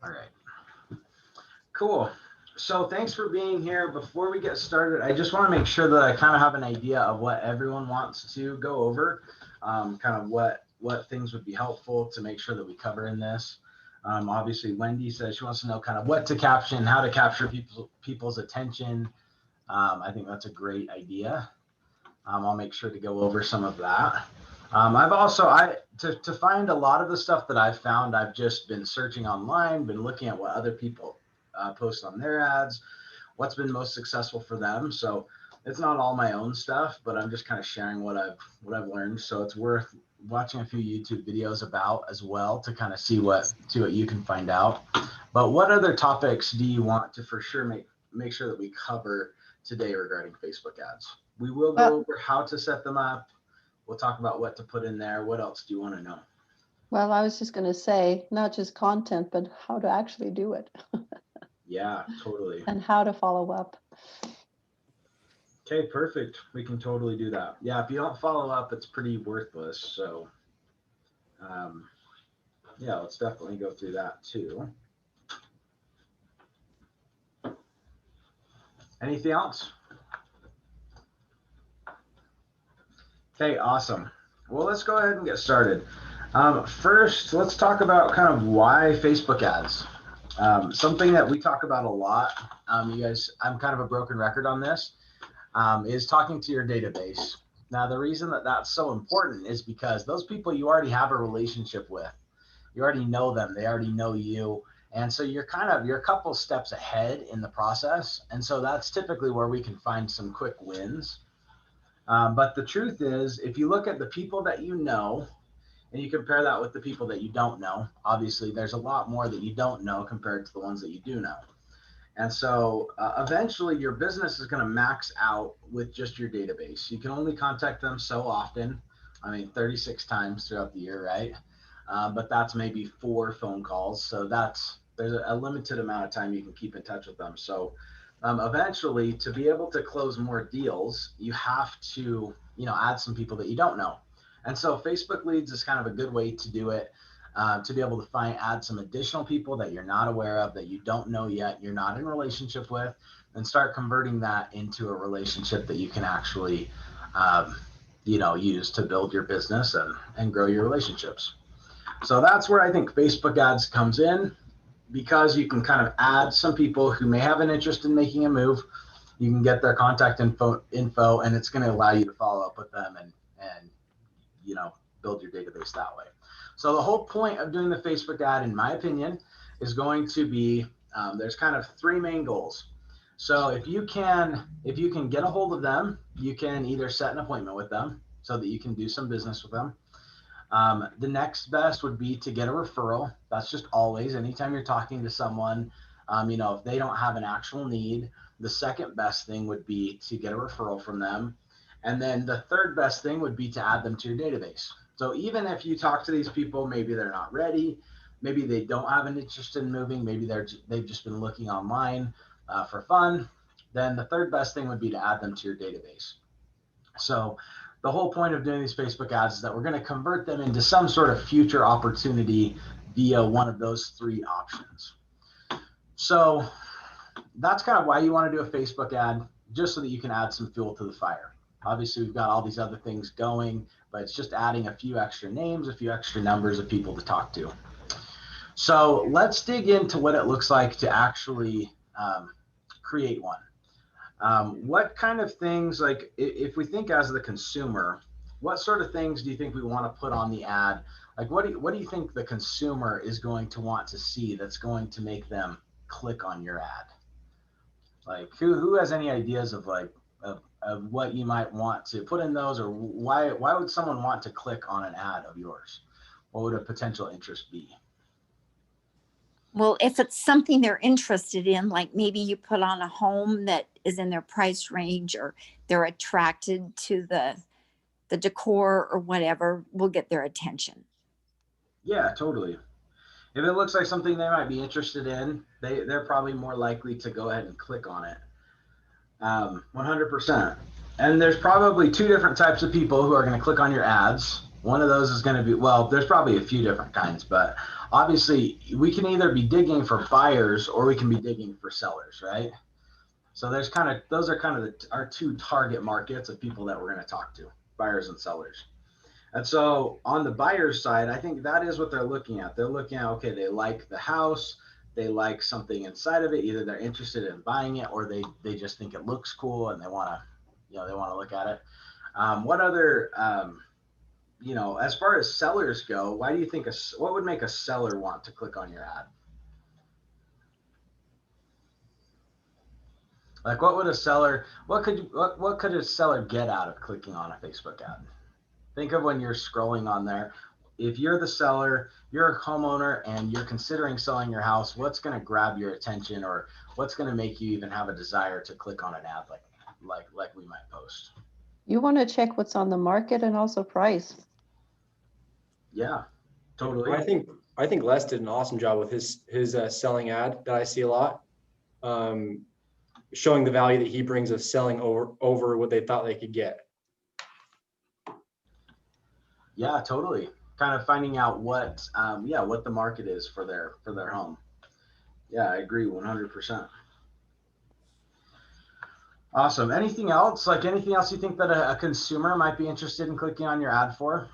All right. Cool. So thanks for being here. Before we get started, I just want to make sure that I kind of have an idea of what everyone wants to go over, kind of what things would be helpful to make sure that we cover in this. Obviously, Wendy says she wants to know kind of what to caption, how to capture people's attention. I think that's a great idea. I'll make sure to go over some of that. I've also, to find a lot of the stuff that I've found, I've just been searching online, been looking at what other people post on their ads, what's been most successful for them. So it's not all my own stuff, but I'm just kind of sharing what I've learned. So it's worth watching a few YouTube videos about as well to kind of see what you can find out. But what other topics do you want to for sure make sure that we cover today regarding Facebook ads? We will go over how to set them up. We'll talk about what to put in there. What else do you want to know? Well, I was just going to say, not just content, but how to actually do it. Yeah, totally. And how to follow up. Okay, perfect. We can totally do that. Yeah, if you don't follow up, it's pretty worthless. So, yeah, let's definitely go through that too. Anything else? Okay, awesome. Well, let's go ahead and get started. First, let's talk about kind of why Facebook ads. Something that we talk about a lot, you guys, I'm kind of a broken record on this, is talking to your database. Now, the reason that that's so important is because those people you already have a relationship with, you already know them, they already know you. And so you're a couple steps ahead in the process. And so that's typically where we can find some quick wins. But the truth is, if you look at the people that you know, and you compare that with the people that you don't know, obviously there's a lot more that you don't know compared to the ones that you do know. And so eventually your business is going to max out with just your database. You can only contact them so often. 36 times throughout the year, right? But that's maybe 4 phone calls. So there's a limited amount of time you can keep in touch with them. So eventually, to be able to close more deals, you have to, add some people that you don't know. And so Facebook leads is kind of a good way to do it, to be able to add some additional people that you're not aware of, that you don't know yet, you're not in a relationship with, and start converting that into a relationship that you can actually, use to build your business and grow your relationships. So that's where I think Facebook ads comes in, because you can kind of add some people who may have an interest in making a move. You can get their contact info, and it's going to allow you to follow up with them and build your database that way. So the whole point of doing the Facebook ad, in my opinion, is going to be, there's kind of 3 main goals. So if you can get a hold of them, you can either set an appointment with them so that you can do some business with them. The next best would be to get a referral. That's just always, anytime you're talking to someone, if they don't have an actual need, the second best thing would be to get a referral from them. And then the third best thing would be to add them to your database. So even if you talk to these people, maybe they're not ready, maybe they don't have an interest in moving, maybe they've just been looking online for fun, then the third best thing would be to add them to your database. So the whole point of doing these Facebook ads is that we're going to convert them into some sort of future opportunity via one of those 3 options. So that's kind of why you want to do a Facebook ad, just so that you can add some fuel to the fire. Obviously, we've got all these other things going, but it's just adding a few extra names, a few extra numbers of people to talk to. So let's dig into what it looks like to actually create one. What kind of things, like if we think as the consumer, what sort of things do you think we want to put on the ad? Like what do you think the consumer is going to want to see that's going to make them click on your ad? Like who has any ideas of of what you might want to put in those, or why would someone want to click on an ad of yours? What would a potential interest be? Well, if it's something they're interested in, like maybe you put on a home that is in their price range, or they're attracted to the decor or whatever, will get their attention. Yeah, totally. If it looks like something they might be interested in, they're probably more likely to go ahead and click on it. 100%. And there's probably 2 different types of people who are going to click on your ads. One of those is going to be, well, there's probably a few different kinds, but obviously we can either be digging for buyers or we can be digging for sellers, right? So there's kind of, those are kind of our two target markets of people that we're going to talk to, buyers and sellers. And so on the buyer's side, I think that is what they're looking at. They're looking at, okay, they like the house, they like something inside of it. Either they're interested in buying it or they just think it looks cool and they want to, they want to look at it. What other, as far as sellers go, why do you think what would make a seller want to click on your ad? Like what could a seller get out of clicking on a Facebook ad? Think of when you're scrolling on there. If you're the seller, you're a homeowner and you're considering selling your house, what's going to grab your attention, or what's going to make you even have a desire to click on an ad like we might post? You want to check what's on the market and also price. Yeah, totally. I think Les did an awesome job with his selling ad that I see a lot, showing the value that he brings of selling over what they thought they could get. Yeah, totally. Kind of finding out what the market is for their home. Yeah, I agree 100%. Awesome. Anything else? Like anything else you think that a consumer might be interested in clicking on your ad for?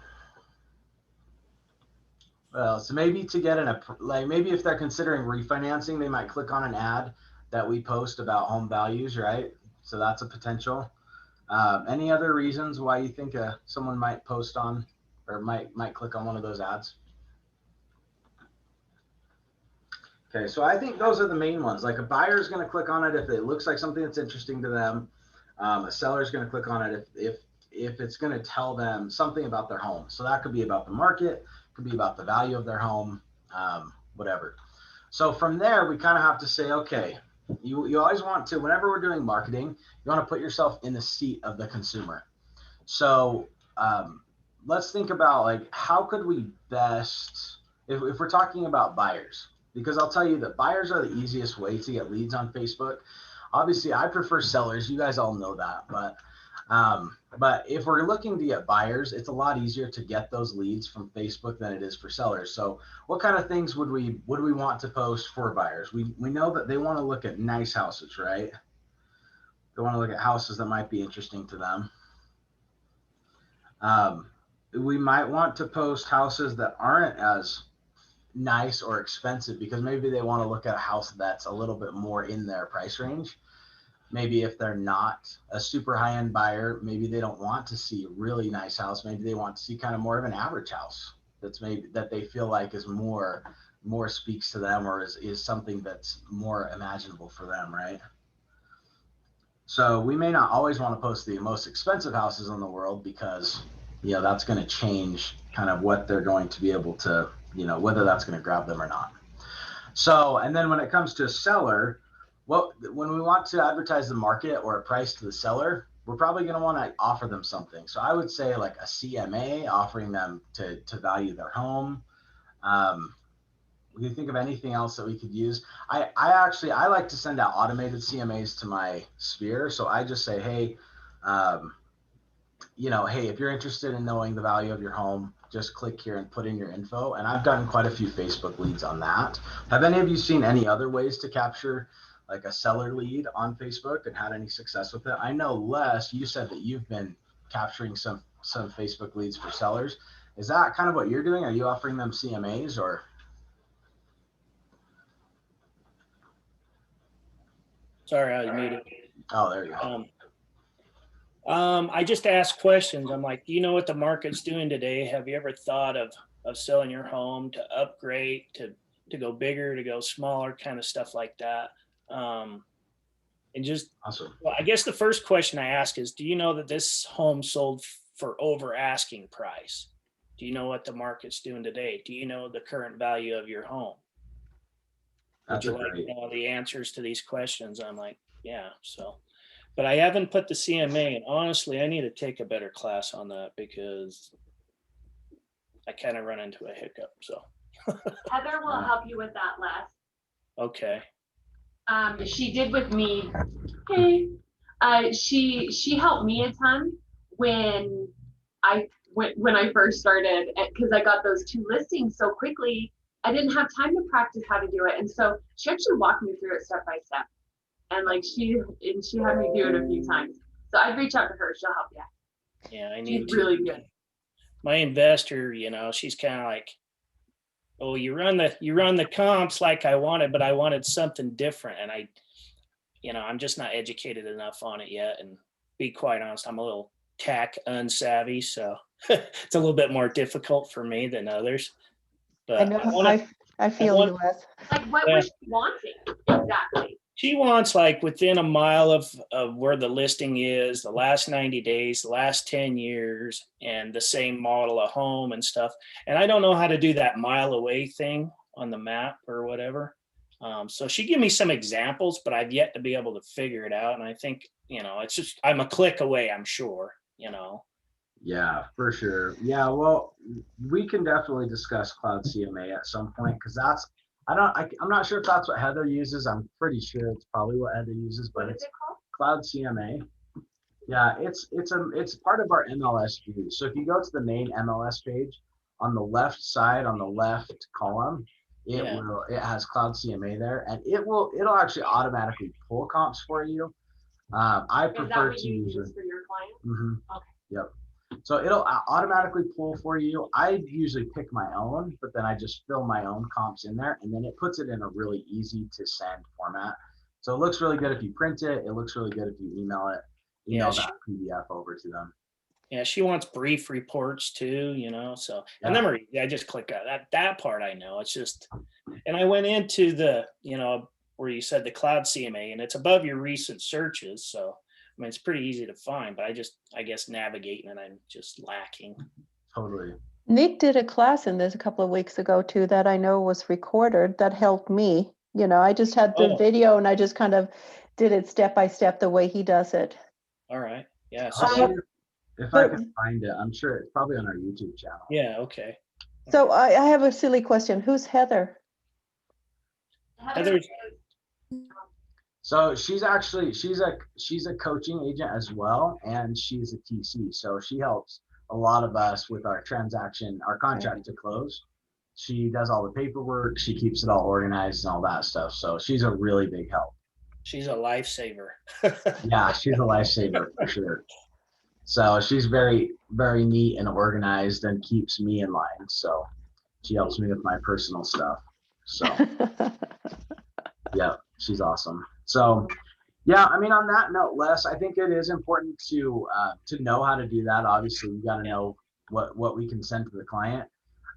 Well, so maybe to get maybe if they're considering refinancing, they might click on an ad that we post about home values, right? So that's a potential. Any other reasons why you think someone might post on or might click on one of those ads? Okay, so I think those are the main ones. Like a buyer is going to click on it if it looks like something that's interesting to them. A seller is going to click on it if it's going to tell them something about their home. So that could be about the market, could be about the value of their home, whatever. So from there, we kind of have to say, okay, you always want to, whenever we're doing marketing, you want to put yourself in the seat of the consumer. So let's think about like, how could we best, if we're talking about buyers, because I'll tell you that buyers are the easiest way to get leads on Facebook. Obviously, I prefer sellers. You guys all know that, but if we're looking to get buyers, it's a lot easier to get those leads from Facebook than it is for sellers. So what kind of things would we want to post for buyers? We know that they want to look at nice houses, right? They want to look at houses that might be interesting to them. We might want to post houses that aren't as nice or expensive because maybe they want to look at a house that's a little bit more in their price range. Maybe if they're not a super high-end buyer, maybe they don't want to see a really nice house. Maybe they want to see kind of more of an average house that they feel like is more speaks to them, or is something that's more imaginable for them, right? So we may not always want to post the most expensive houses in the world because that's going to change kind of what they're going to be able to, whether that's going to grab them or not. So, and then when it comes to a seller, when we want to advertise the market or a price to the seller, we're probably going to want to offer them something. So I would say like a CMA, offering them to value their home. Can you think of anything else that we could use? I like to send out automated CMAs to my sphere. So I just say, hey, hey, if you're interested in knowing the value of your home, just click here and put in your info. And I've gotten quite a few Facebook leads on that. Have any of you seen any other ways to capture like a seller lead on Facebook and had any success with it? I know, Les, you said that you've been capturing some Facebook leads for sellers. Is that kind of what you're doing? Are you offering them CMAs or? Sorry, I was muted. Oh, there you go. I just ask questions. I'm like, do you know what the market's doing today? Have you ever thought of selling your home to upgrade, to go bigger, to go smaller, kind of stuff like that? And just, awesome. Well, I guess the first question I ask is, do you know that this home sold for over asking price? Do you know what the market's doing today? Do you know the current value of your home? Would you like to know the answers to these questions? I'm like, yeah, so. But I haven't put the CMA, and honestly, I need to take a better class on that because I kind of run into a hiccup. So Heather will help you with that, Les. Okay. She did with me. Hey, she helped me a ton when I when I first started, because I got those 2 listings so quickly. I didn't have time to practice how to do it. And so she actually walked me through it step by step. And like she had me do it a few times. So I'd reach out to her. She'll help you. Yeah, I She's need to. really good. My investor, she's kind of like, oh, you run the comps like I wanted, but I wanted something different. And I'm just not educated enough on it yet. And be quite honest, I'm a little tech unsavvy. So it's a little bit more difficult for me than others. But I know, I feel you, Wes. Like what Yeah. was she wanting exactly? She wants like within a mile of where the listing is, the last 90 days, the last 10 years, and the same model of home and stuff. And I don't know how to do that mile away thing on the map or whatever. So she gave me some examples, but I've yet to be able to figure it out. And I think, it's just, I'm a click away, I'm sure. Yeah, for sure. Yeah, well, we can definitely discuss Cloud CMA at some point, because I'm not sure if that's what Heather uses. I'm pretty sure it's probably what Heather uses, but What is it's it called? Cloud CMA. Yeah, it's part of our MLS view. So if you go to the main MLS page, on the left side, on the left column, it has Cloud CMA there, and it'll actually automatically pull comps for you. I Is that prefer what to you use use it. for your clients? Mm-hmm. Okay. Yep. So it'll automatically pull for you. I usually pick my own, but then I just fill my own comps in there, and then it puts it in a really easy to send format. So it looks really good if you print it. It looks really good if you email that PDF over to them. Yeah, she wants brief reports too, so, and then I just click that part. I know it's just, and I went into the, where you said the Cloud CMA, and it's above your recent searches. So, I mean, it's pretty easy to find, but I guess navigating and I'm just lacking. Totally. Nick did a class in this a couple of weeks ago too that I know was recorded that helped me. I just had the video and I just kind of did it step by step the way he does it. All right. Yeah. I'll So see if I can find it. I'm sure it's probably on our YouTube channel. yeah. Okay. So I have a silly question. Who's Heather? Heather's. So she's a coaching agent as well, and she's a TC. So she helps a lot of us with our contract to close. She does all the paperwork. She keeps it all organized and all that stuff. So she's a really big help. She's a lifesaver. Yeah, she's a lifesaver for sure. So she's very, very neat and organized and keeps me in line. So she helps me with my personal stuff. So yeah, she's awesome. So yeah, I mean, on that note, Les, I think it is important to know how to do that. Obviously, we got to know what we can send to the client.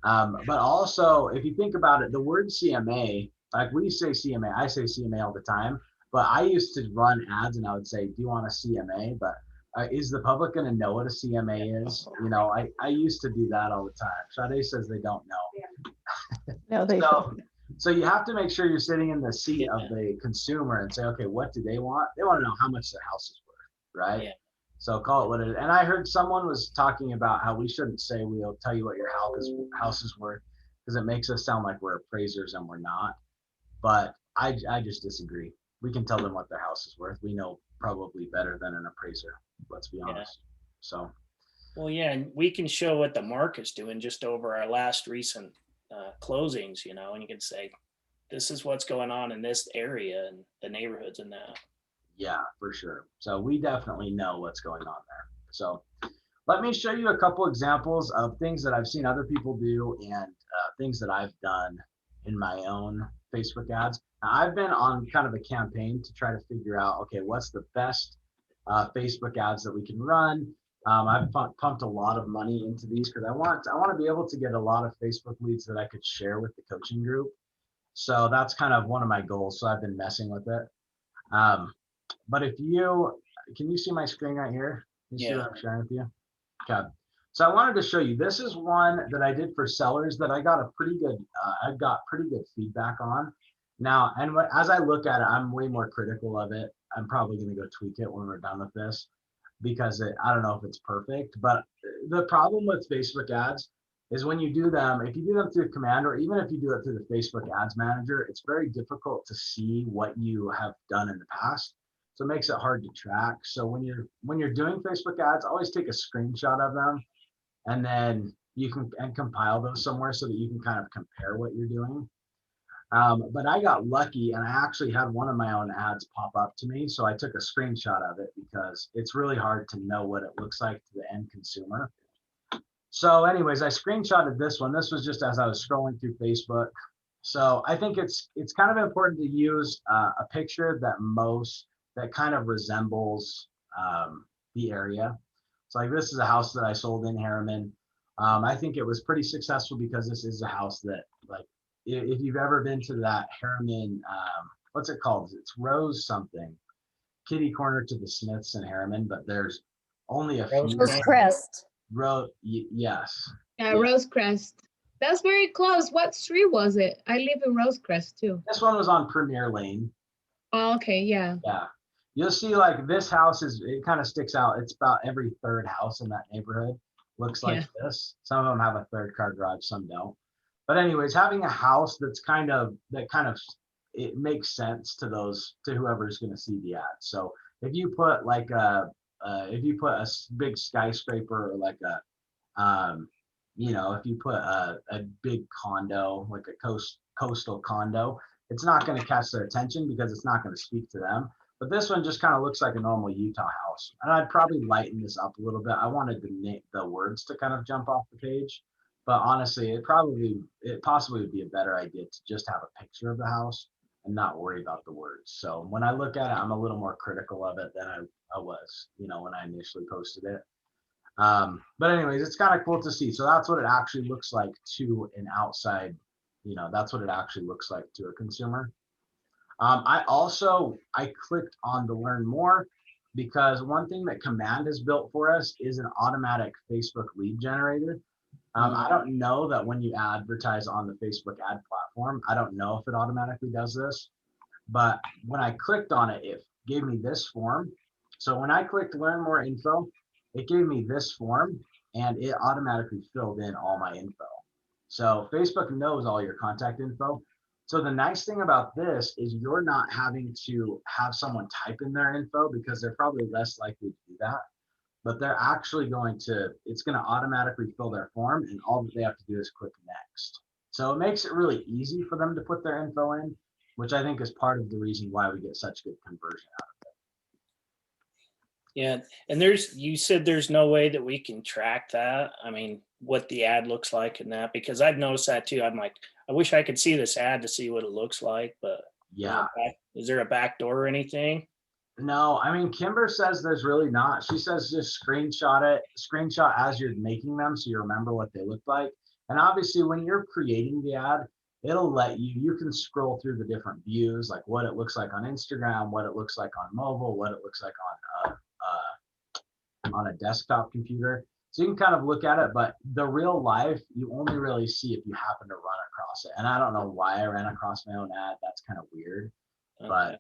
But also, if you think about it, the word CMA, like we say CMA, I say CMA all the time, but I used to run ads and I would say, do you want a CMA? But is the public going to know what a CMA is? I used to do that all the time. Sade says they don't know. No, they don't. So you have to make sure you're sitting in the seat of the consumer and say, okay, what do they want? They want to know how much their house is worth, right? Yeah. So call it what it is. And I heard someone was talking about how we shouldn't say we'll tell you what your house is worth, because it makes us sound like we're appraisers and we're not. But I just disagree. We can tell them what their house is worth. We know probably better than an appraiser. Let's be honest. So. Well, yeah, and we can show what the market's doing just over our last recent closings, and you can say, this is what's going on in this area and the neighborhoods and that. Yeah, for sure. So we definitely know what's going on there. So let me show you a couple examples of things that I've seen other people do and things that I've done in my own Facebook ads. Now, I've been on kind of a campaign to try to figure out, okay, what's the best Facebook ads that we can run. I've pumped a lot of money into these because I want to be able to get a lot of Facebook leads that I could share with the coaching group. So that's kind of one of my goals. So I've been messing with it. But can you see my screen right here? You see what I'm sharing with you? Okay. So I wanted to show you, this is one that I did for sellers that I got pretty good feedback on. Now, and as I look at it, I'm way more critical of it. I'm probably going to go tweak it when we're done with this, because I don't know if it's perfect. But the problem with Facebook ads is when you do them, if you do them through Command, or even if you do it through the Facebook Ads Manager, it's very difficult to see what you have done in the past. So it makes it hard to track. So when you're doing Facebook ads, always take a screenshot of them and then you can compile those somewhere so that you can kind of compare what you're doing. But I got lucky and I actually had one of my own ads pop up to me. So I took a screenshot of it because it's really hard to know what it looks like to the end consumer. So anyways, I screenshotted this one. This was just as I was scrolling through Facebook. So I think it's kind of important to use a picture that kind of resembles the area. So like this is a house that I sold in Harriman. I think it was pretty successful because this is a house that, like, if you've ever been to that Harriman, what's it called? It's Rose something, kitty corner to the Smiths in Harriman, but there's only a few. Rosecrest. Yes. Yeah, Rosecrest. That's very close. What street was it? I live in Rosecrest too. This one was on Premier Lane. Oh, okay, yeah. Yeah. You'll see like this house it kind of sticks out. It's about every third house in that neighborhood looks like this. Some of them have a third car garage, some don't. But anyways, having a house that kind of it makes sense to whoever's going to see the ad. So if you put like if you put a big skyscraper or like if you put a big condo, like a coastal condo, it's not going to catch their attention because it's not going to speak to them. But this one just kind of looks like a normal Utah house. And I'd probably lighten this up a little bit. I wanted the words to kind of jump off the page. But honestly, it possibly would be a better idea to just have a picture of the house and not worry about the words. So when I look at it, I'm a little more critical of it than I was, when I initially posted it. But anyways, it's kind of cool to see. So that's what it actually looks like to an outside, that's what it actually looks like to a consumer. I clicked on the learn more because one thing that Command has built for us is an automatic Facebook lead generator. I don't know that when you advertise on the Facebook ad platform, I don't know if it automatically does this, but when I clicked on it, it gave me this form. So when I clicked learn more info, it gave me this form and it automatically filled in all my info. So Facebook knows all your contact info. So the nice thing about this is you're not having to have someone type in their info because they're probably less likely to do that. But they're actually it's going to automatically fill their form and all that they have to do is click next. So it makes it really easy for them to put their info in, which I think is part of the reason why we get such good conversion out of it. Yeah. And you said there's no way that we can track that. I mean, what the ad looks like and that, because I've noticed that too. I'm like, I wish I could see this ad to see what it looks like, but yeah. Is there a back door or anything? No, I mean, Kimber says there's really not. She says just screenshot as you're making them so you remember what they look like. And obviously when you're creating the ad, it'll let you can scroll through the different views, like what it looks like on Instagram, what it looks like on mobile, what it looks like on a desktop computer. So you can kind of look at it, but the real life, you only really see if you happen to run across it. And I don't know why I ran across my own ad. That's kind of weird, but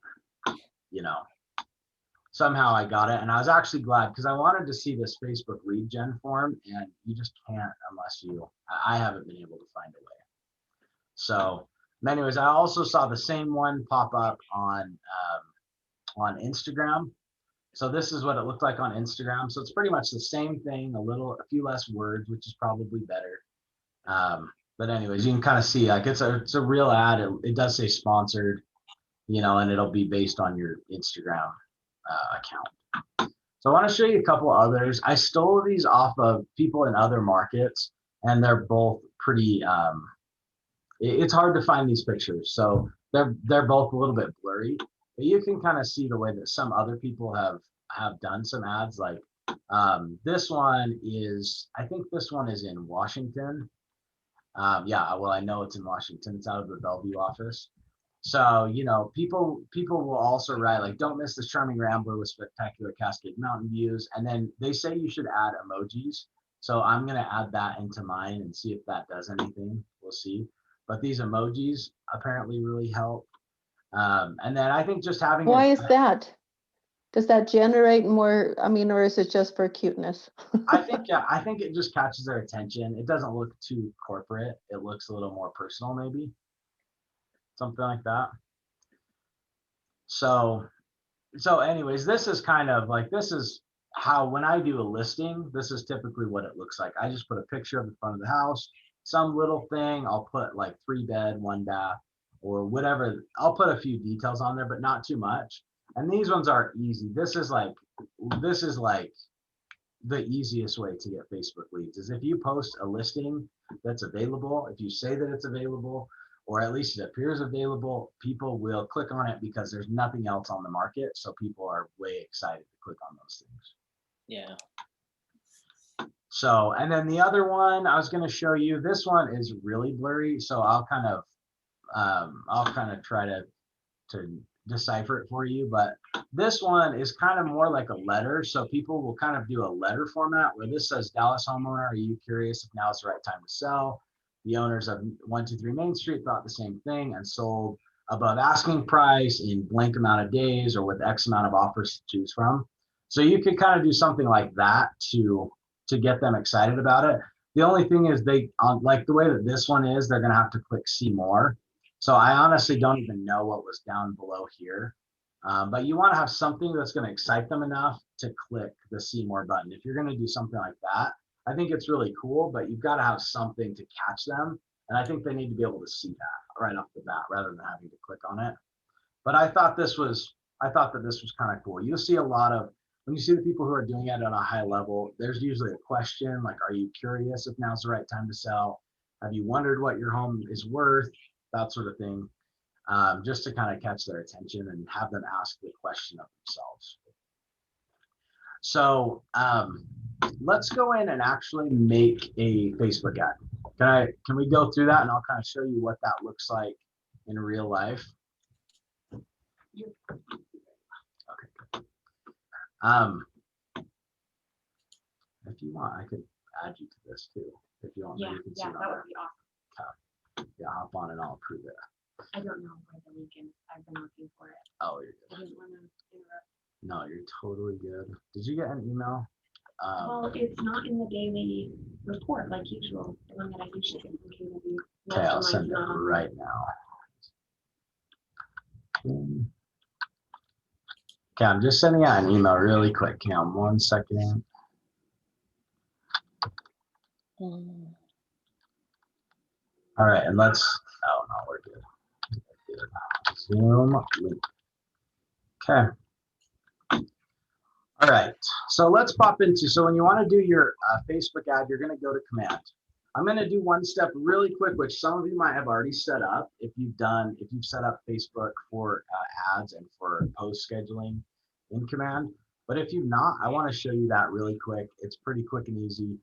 somehow I got it. And I was actually glad because I wanted to see this Facebook lead gen form and you just can't unless I haven't been able to find a way. So anyways, I also saw the same one pop up on Instagram. So this is what it looked like on Instagram. So it's pretty much the same thing, a few less words, which is probably better. But anyways, you can kind of see like it's a real ad. It does say sponsored, and it'll be based on your Instagram account. So I want to show you a couple others. I stole these off of people in other markets, and they're both pretty. It's hard to find these pictures, so they're both a little bit blurry. But you can kind of see the way that some other people have done some ads. Like this one I think this one is in Washington. Yeah, well, I know it's in Washington. It's out of the Bellevue office. So, people will also write like, don't miss this charming rambler with spectacular Cascade Mountain views. And then they say you should add emojis. So I'm going to add that into mine and see if that does anything. We'll see. But these emojis apparently really help. And then I think just having Why is that? Does that generate more? I mean, or is it just for cuteness? I think it just catches their attention. It doesn't look too corporate. It looks a little more personal, maybe. Something like that. So anyways, this is kind of like, this is how when I do a listing, this is typically what it looks like. I just put a picture of the front of the house, some little thing. I'll put like 3-bed, 1-bath, or whatever. I'll put a few details on there, but not too much. And these ones are easy. This is like the easiest way to get Facebook leads is if you post a listing that's available, if you say that it's available, or at least it appears available, people will click on it because there's nothing else on the market. So people are way excited to click on those things. Yeah. So, and then the other one I was going to show you, this one is really blurry. So I'll kind of try to decipher it for you, but this one is kind of more like a letter. So people will kind of do a letter format where this says, Dallas homeowner, are you curious if now is the right time to sell? The owners of 123 Main Street thought the same thing and sold above asking price in blank amount of days or with X amount of offers to choose from. So you could kind of do something like that to get them excited about it. The only thing is they like the way that this one is, they're going to have to click see more. So I honestly don't even know what was down below here. But you want to have something that's going to excite them enough to click the see more button. If you're going to do something like that, I think it's really cool, but you've got to have something to catch them. And I think they need to be able to see that right off the bat rather than having to click on it. But I thought that this was kind of cool. You'll see a lot of, when you see the people who are doing it on a high level, there's usually a question like, are you curious if now's the right time to sell? Have you wondered what your home is worth? That sort of thing, just to kind of catch their attention and have them ask the question of themselves. So let's go in and actually make a Facebook ad. Can we go through that and I'll kind of show you what that looks like in real life? Okay. If you want, I could add you to this too. If you want, Yeah, you can see yeah, it on that there. would be awesome. Yeah, hop on and I'll approve it. I don't know where the link is. I've been looking for it. Oh, you're I good. didn't want to interrupt. No, you're totally good. Did you get an email? Well, it's not in the daily report like usual. The one that I usually get from KW. Okay, I'll Mastermind's send it not on there. right now. Okay, I'm just sending out an email really quick. Cam, 1 second. All right, and let's, oh no, we're good. Zoom link. Okay. All right, so let's pop into, so when you want to do your Facebook ad, you're going to go to command. I'm going to do one step really quick, which some of you might have already set up if you've set up Facebook for ads and for post scheduling in command. But if you've not, I want to show you that really quick. It's pretty quick and easy.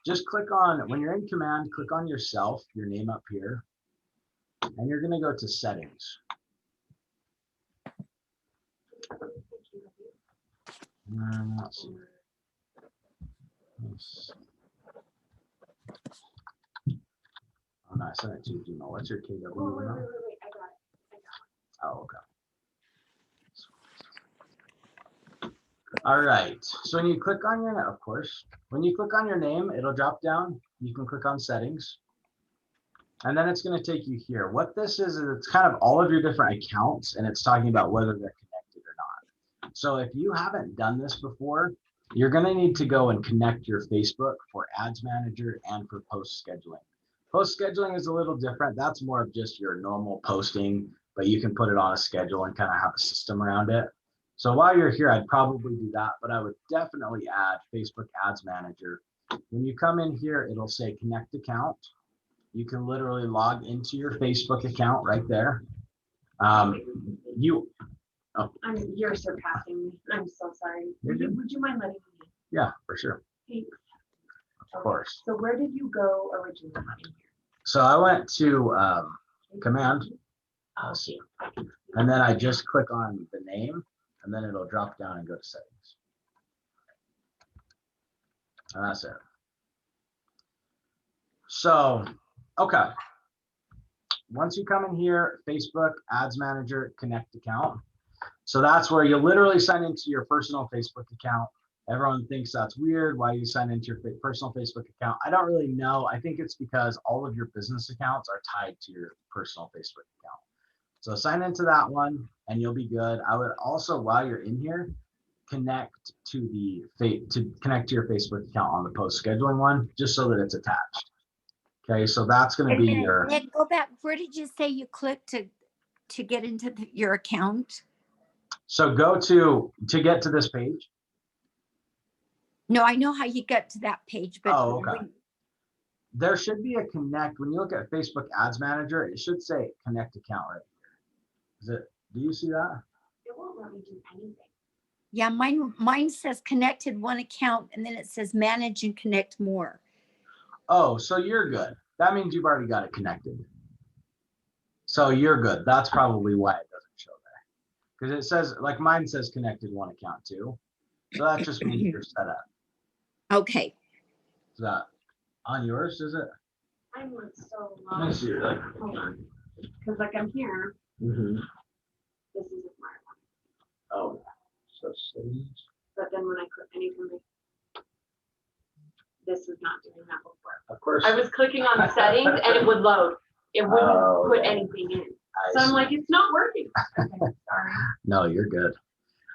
Just click on, when you're in command, click on yourself, your name up here, and you're going to go to settings. Let's see. Oh no, I sent it to you, Gmail. What's your KW email? Wait, I got it. Oh, okay. All right. So when you click on your, of course, when you click on your name, it'll drop down. You can click on settings. And then it's going to take you here. What this is it's kind of all of your different accounts, and it's talking about whether they're connected or not. So if you haven't done this before, you're going to need to go and connect your Facebook for Ads Manager and for post scheduling. Post scheduling is a little different. That's more of just your normal posting, but you can put it on a schedule and kind of have a system around it. So while you're here, I'd probably do that, but I would definitely add Facebook Ads Manager. When you come in here, it'll say connect account. You can literally log into your Facebook account right there. You're surpassing me. I'm so sorry. Would you mind letting me? Yeah, for sure. Thanks. Of course. So where did you go originally in here? So I went to command. Oh, See. And then I just click on the name, and then it'll drop down and go to settings. And that's it. So, okay. Once you come in here, Facebook Ads Manager, connect account. So that's where you literally sign into your personal Facebook account. Everyone thinks that's weird. Why you sign into your personal Facebook account? I don't really know. I think it's because all of your business accounts are tied to your personal Facebook account. So sign into that one and you'll be good. I would also, while you're in here, connect to connect to your Facebook account on the post scheduling one, just so that it's attached. Okay, so that's going to be your. Nick, go back. Where did you say you clicked to get into your account? So go to get to this page. No, I know how you get to that page, but okay. There should be a connect. When you look at Facebook Ads Manager, it should say connect account right here. Do you see that? It won't let me do anything. Yeah, mine says connected one account, and then it says manage and connect more. Oh, so you're good. That means you've already got it connected. So you're good. That's probably why it doesn't show there. Because it says, like mine says connected one account too. So that just means you're set up. Okay. Is that on yours, is it? I went so Let long. me see. Like, Hold on. Because like I'm here. mm-hmm. This isn't my one. Oh, so settings. But then when I click anything, this is not doing that before. Of course. I was clicking on the settings and it would load. It wouldn't put anything in. So I'm like, it's not working. Okay, sorry. No, you're good.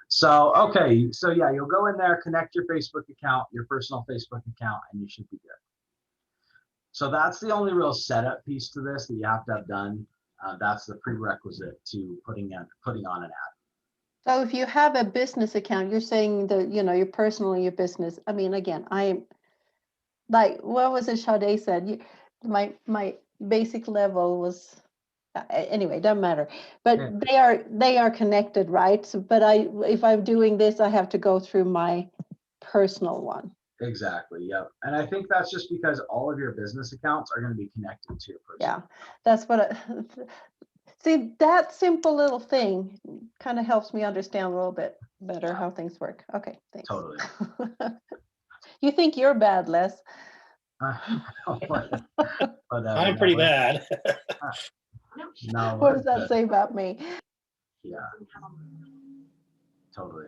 So, okay. So yeah, you'll go in there, connect your Facebook account, your personal Facebook account, and you should be good. So that's the only real setup piece to this that you have to have done. That's the prerequisite to putting on an ad. So if you have a business account, you're saying that, your personal and your business. I mean, again, I'm like, what was it Sade said? My basic level was, anyway, doesn't matter. But Yeah. they are connected, right? So, but if I'm doing this, I have to go through my personal one. Exactly. Yep. And I think that's just because all of your business accounts are going to be connected to your personal. Yeah, that's what see, that simple little thing kind of helps me understand a little bit better how things work. Okay, thanks. Totally. You think you're bad, Les? I'm pretty bad. No. What does that say about me? Yeah. Totally.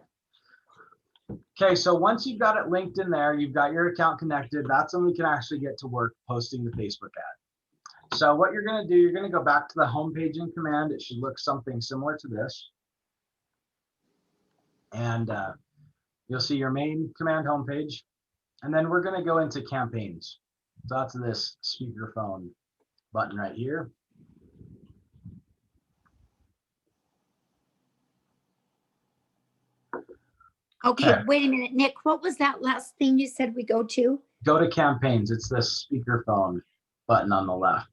Okay, so once you've got it linked in there, you've got your account connected, that's when we can actually get to work posting the Facebook ad. So what you're going to do, you're going to go back to the home paging command. It should look something similar to this. And you'll see your main command homepage. And then we're going to go into campaigns. So that's this speakerphone button right here. Okay, wait a minute, Nick, what was that last thing you said we go to? Go to campaigns. It's the speakerphone button on the left.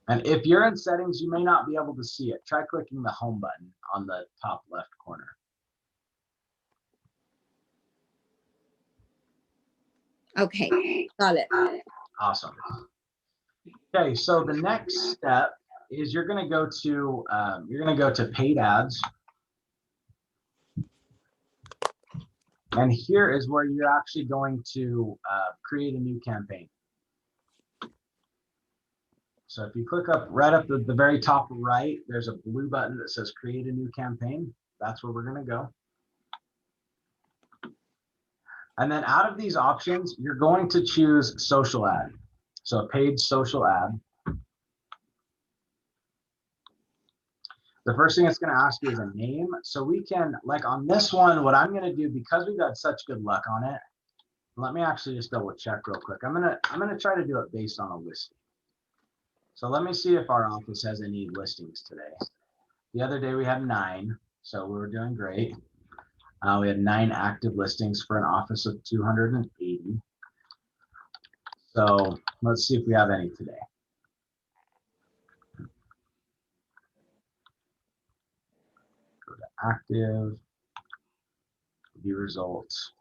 And if you're in settings, you may not be able to see it. Try clicking the home button on the top left corner. Okay, got it. Awesome. Okay, so the next step is you're going to go to paid ads. And here is where you're actually going to create a new campaign. So if you click up right up the very top right, there's a blue button that says create a new campaign. That's where we're going to go. And then out of these options, you're going to choose social ad. So a paid social ad. The first thing it's going to ask you is a name. So we can, like on this one, what I'm going to do, because we've got such good luck on it, let me actually just double check real quick. I'm gonna try to do it based on a listing. So let me see if our office has any listings today. The other day we had 9, so we were doing great. We had 9 active listings for an office of 280. So let's see if we have any today. Go to active, view results.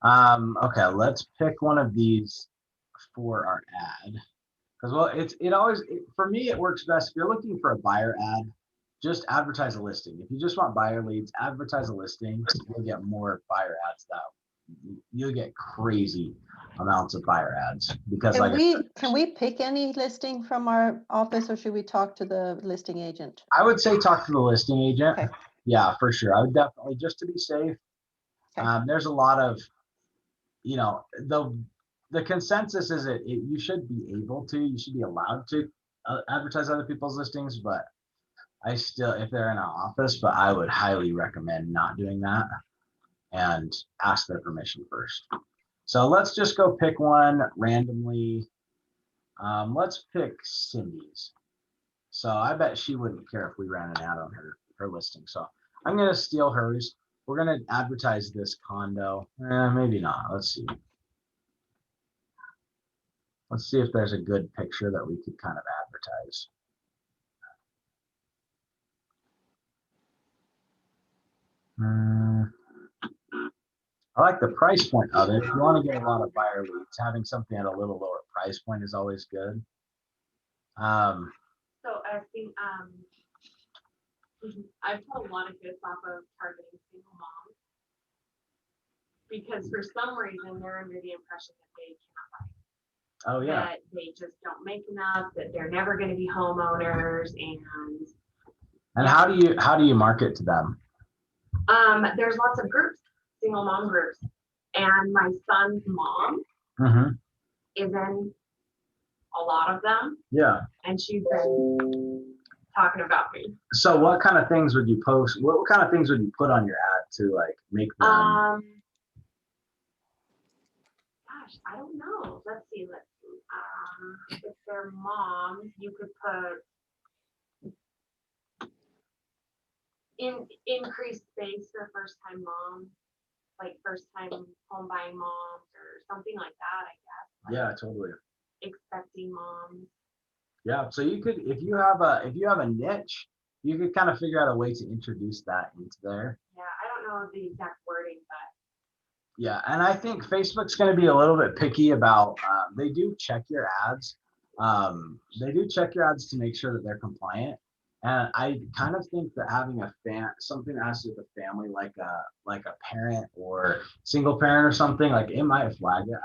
Okay, let's pick one of these for our ad. Because well, for me, it works best if you're looking for a buyer ad, just advertise a listing. If you just want buyer leads, advertise a listing. You'll get more buyer ads. You'll get crazy amounts of buyer ads because can we pick any listing from our office, or should we talk to the listing agent? I would say talk to the listing agent. Okay. Yeah, for sure. I would definitely, just to be safe. Okay. There's a lot of, the consensus is you should be able to, you should be allowed to advertise other people's listings, but if they're in an office, but I would highly recommend not doing that and ask their permission first. So let's just go pick one randomly. Let's pick Cindy's. So I bet she wouldn't care if we ran an ad on her listing. So I'm going to steal hers. We're going to advertise this condo. Maybe not. Let's see. Let's see if there's a good picture that we could kind of advertise. I like the price point of it. If you want to get a lot of buyer leads, having something at a little lower price point is always good. So I think I've told a lot of kids off of targeting single moms because for some reason they're under the impression that they cannot buy. Oh yeah. That they just don't make enough, that they're never going to be homeowners, and how do you market to them? There's lots of groups, single mom groups, and my son's mom is in a lot of them. Yeah. And she's been talking about me. So what kind of things would you post? What kind of things would you put on your ad to like make them? Gosh, I don't know. Let's see. If they're moms, you could put increased space for first time moms, like first time home buying moms or something like that, I guess. Like yeah, totally. Expecting moms. Yeah, so you could, if you have a niche, you could kind of figure out a way to introduce that into there. Yeah, I don't know the exact wording, but yeah, and I think Facebook's going to be a little bit picky about. They do check your ads. They do check your ads to make sure that they're compliant. And I kind of think that having something that has to do with a family, like a parent or single parent or something, like it might flag it.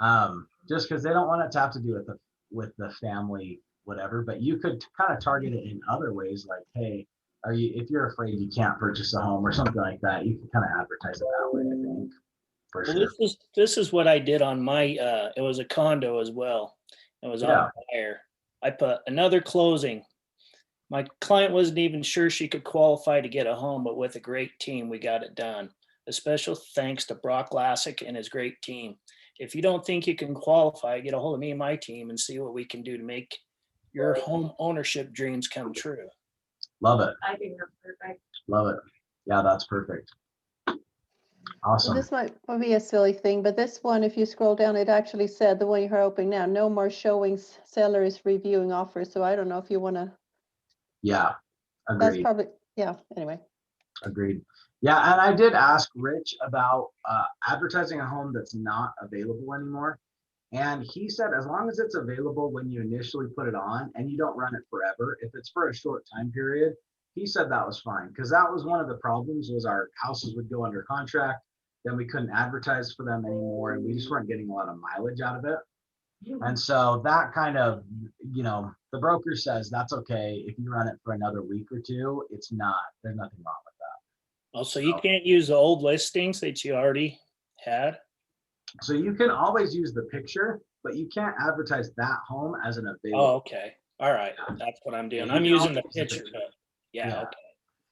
I don't know. Just because they don't want it to have to do with the family, whatever. But you could kind of target it in other ways, like, hey, if you're afraid you can't purchase a home or something like that, you can kind of advertise it that way, I think. For sure. This is what I did on my it was a condo as well. It was on fire. I put another closing. My client wasn't even sure she could qualify to get a home, but with a great team, we got it done. A special thanks to Brock Lassick and his great team. If you don't think you can qualify, get a hold of me and my team and see what we can do to make your home ownership dreams come true. Love it. I think that's perfect. Love it. Yeah, that's perfect. Awesome. So this might be a silly thing, but this one, if you scroll down, it actually said the one you're opening now, no more showings, sellers reviewing offers. So I don't know if you want to. Yeah, agreed. That's probably, yeah, anyway. Agreed. Yeah, and I did ask Rich about advertising a home that's not available anymore. And he said, as long as it's available when you initially put it on and you don't run it forever, if it's for a short time period, he said that was fine. Because that was one of the problems was our houses would go under contract, then we couldn't advertise for them anymore, and we just weren't getting a lot of mileage out of it. And so that kind of, the broker says that's okay. If you run it for another week or two, there's nothing wrong with that. Oh, so you can't use the old listings that you already had? So you can always use the picture, but you can't advertise that home as an available. Oh, okay. All right. That's what I'm doing. I'm using the picture, but yeah, okay.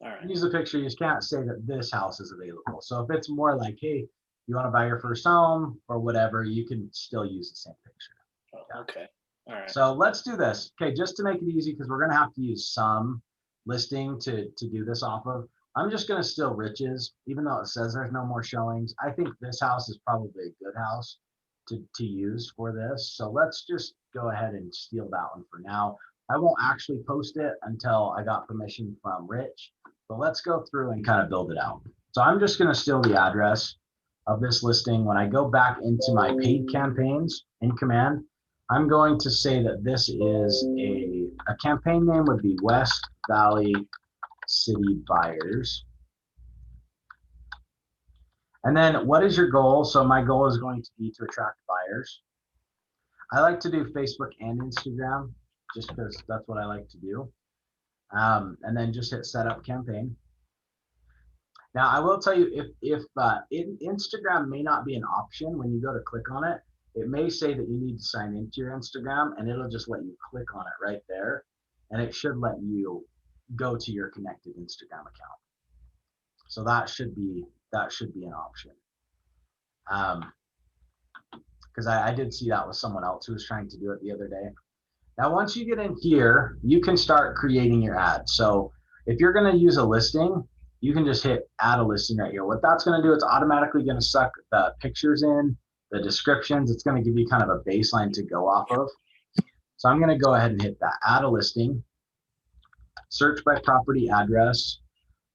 All right. Use the picture. You just can't say that this house is available. So if it's more like, hey, you want to buy your first home or whatever, you can still use the same picture. Oh, okay. All right. So let's do this. Okay, just to make it easy, because we're going to have to use some listing to do this off of. I'm just going to steal Rich's, even though it says there's no more showings. I think this house is probably a good house to use for this. So let's just go ahead and steal that one for now. I won't actually post it until I got permission from Rich, but let's go through and kind of build it out. So I'm just going to steal the address of this listing. When I go back into my paid campaigns in Command, I'm going to say that this is a campaign name would be West Valley City Buyers. And then what is your goal? So my goal is going to be to attract buyers. I like to do Facebook and Instagram just because that's what I like to do. And then just hit set up campaign. Now I will tell you if Instagram may not be an option when you go to click on it. It may say that you need to sign into your Instagram and it'll just let you click on it right there. and it should let you go to your connected Instagram account. So that should be an option. Because I did see that with someone else who was trying to do it the other day. Now, once you get in here, you can start creating your ad. So if you're going to use a listing, you can just hit add a listing right here. What that's going to do, it's automatically going to suck the pictures in, the descriptions. It's going to give you kind of a baseline to go off of. So I'm going to go ahead and hit that, add a listing, search by property address.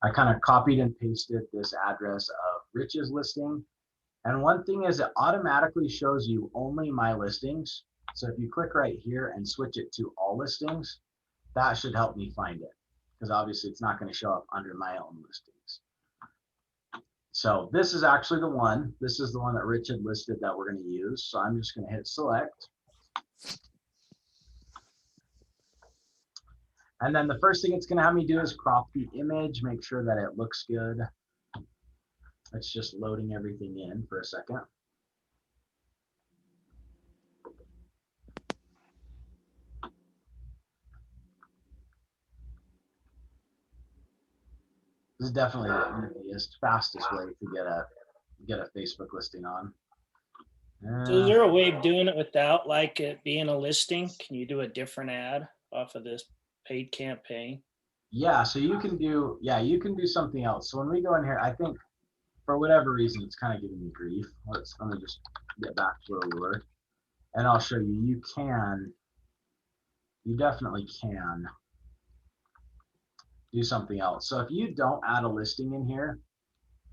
I kind of copied and pasted this address of Rich's listing. And one thing is it automatically shows you only my listings. So if you click right here and switch it to all listings, that should help me find it, because obviously it's not going to show up under my own listings. So this is actually the one. This is the one that Rich had listed that we're going to use. So I'm just going to hit select. And then the first thing it's going to have me do is crop the image, make sure that it looks good. It's just loading everything in for a second. This is definitely the easiest, fastest way to get a Facebook listing on. So is there a way of doing it without like it being a listing? Can you do a different ad off of this paid campaign? Yeah, so you can do something else. So when we go in here, I think for whatever reason it's kind of giving me grief. Let me just get back to where we were, and I'll show you. You definitely can do something else. So if you don't add a listing in here,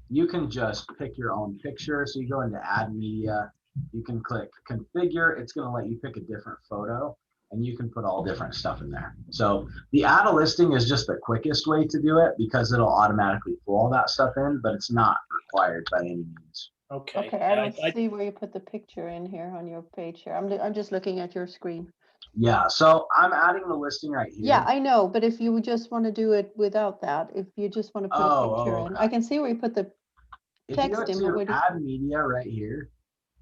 you can just pick your own picture. So you go into add media, you can click configure. It's going to let you pick a different photo, and you can put all different stuff in there. So the add a listing is just the quickest way to do it, because it'll automatically pull all that stuff in, but it's not required by any means. Okay. Okay, I don't see where you put the picture in here on your page here. I'm just looking at your screen. Yeah, so I'm adding the listing right here. Yeah, I know, but if you just want to do it without that, if you just want to put a picture in, I can see where you put the if text you in. go But to add media right here.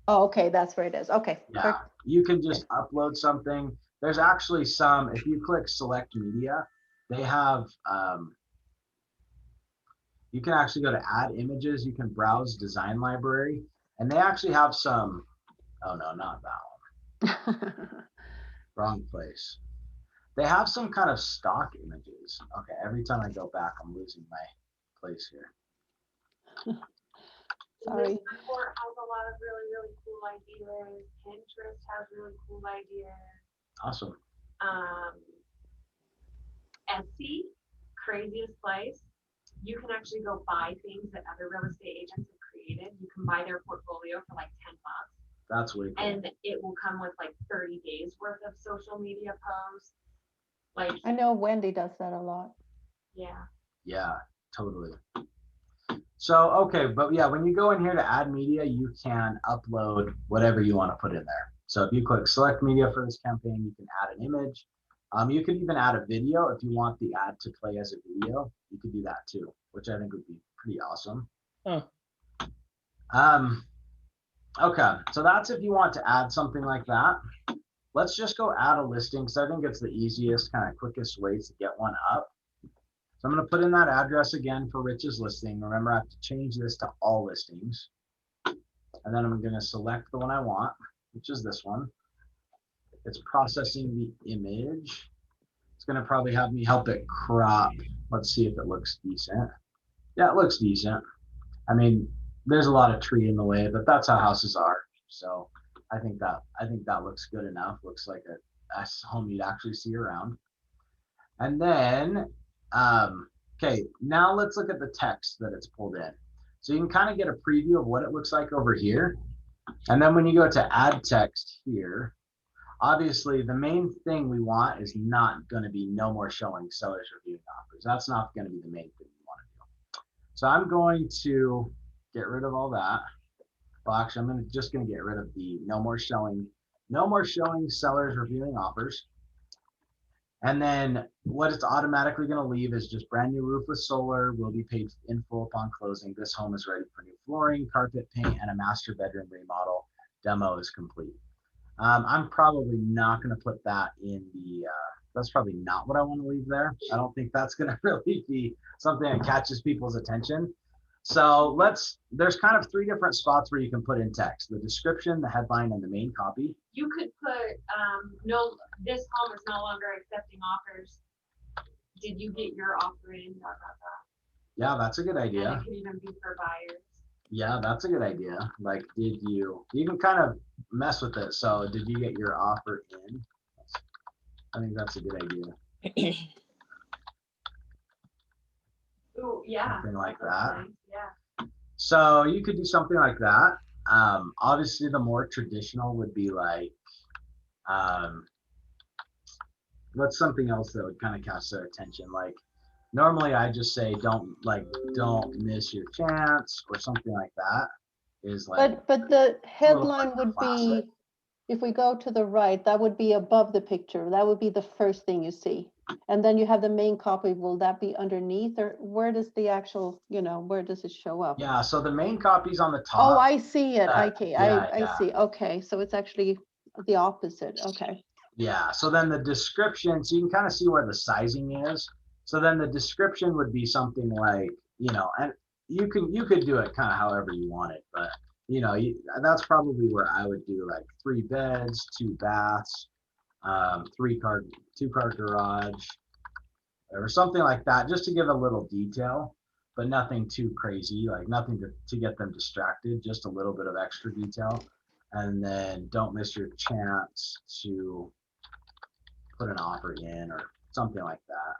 Oh, okay, that's where it is. Okay. Yeah, Perfect. you can just upload something. There's actually some, if you click select media, they have, you can actually go to add images. You can browse design library, and they actually have some, oh no, not that one. Wrong place. They have some kind of stock images. Okay, every time I go back, I'm losing my place here. Sorry. This report has a lot of really, really cool ideas. Pinterest has really cool ideas. Awesome. Etsy, craziest place. You can actually go buy things that other real estate agents have created. You can buy their portfolio for like $10. That's way cool. And it will come with like 30 days worth of social media posts. Like, I know Wendy does that a lot. yeah. Yeah, totally. So, okay, but yeah, when you go in here to add media, you can upload whatever you want to put in there. So if you click select media for this campaign, you can add an image. You could even add a video if you want the ad to play as a video. You could do that too, which I think would be pretty awesome. Huh. Okay, so that's if you want to add something like that. Let's just go add a listing, because I think it's the easiest, kind of quickest way to get one up. So I'm going to put in that address again for Rich's listing. Remember, I have to change this to all listings. And then I'm going to select the one I want, which is this one. It's processing the image. It's going to probably have me help it crop. Let's see if it looks decent. Yeah, it looks decent. I mean, there's a lot of tree in the way, but that's how houses are. So I think that looks good enough. Looks like a home you'd actually see around. And then, okay, now let's look at the text that it's pulled in. So you can kind of get a preview of what it looks like over here. And then when you go to add text here, obviously the main thing we want is not going to be no more showing sellers reviewing offers. That's not going to be the main thing we want to do. So I'm going to get rid of all that. Well, actually, I'm just going to get rid of the no more showing sellers reviewing offers. And then what it's automatically going to leave is just brand new roof with solar, will be paid in full upon closing. This home is ready for new flooring, carpet paint, and a master bedroom remodel. Demo is complete. I'm probably not going to put that in that's probably not what I want to leave there. I don't think that's going to really be something that catches people's attention. So there's kind of 3 different spots where you can put in text: the description, the headline, and the main copy. You could put, no, this home is no longer accepting offers. Did you get your offer in? Blah, blah, blah. Yeah, that's a good And idea. it could even be for buyers. Yeah, that's a good idea. Like, you can kind of mess with it. So did you get your offer in? I think that's a good idea. Ooh, yeah. Something like that's that. nice, yeah. So you could do something like that. Obviously the more traditional would be like, what's something else that would kind of catch their attention? Like, normally I just say don't miss your chance, or something like that. Is like, But the headline like would classic. be, if we go to the right, that would be above the picture. That would be the first thing you see. And then you have the main copy. Will that be underneath, or where does the actual, where does it show up? Yeah, so the main copy's on the top. Oh, I see it. Okay, yeah, I see. Okay, so it's actually the opposite. Okay. Yeah, so then the description, so you can kind of see where the sizing is. So then the description would be something like, and you could do it kind of however you want it, but that's probably where I would do like 3 beds, 2 baths, 2-car garage, or something like that, just to give a little detail, but nothing too crazy, like nothing to get them distracted, just a little bit of extra detail. And then don't miss your chance to put an offer in, or something like that.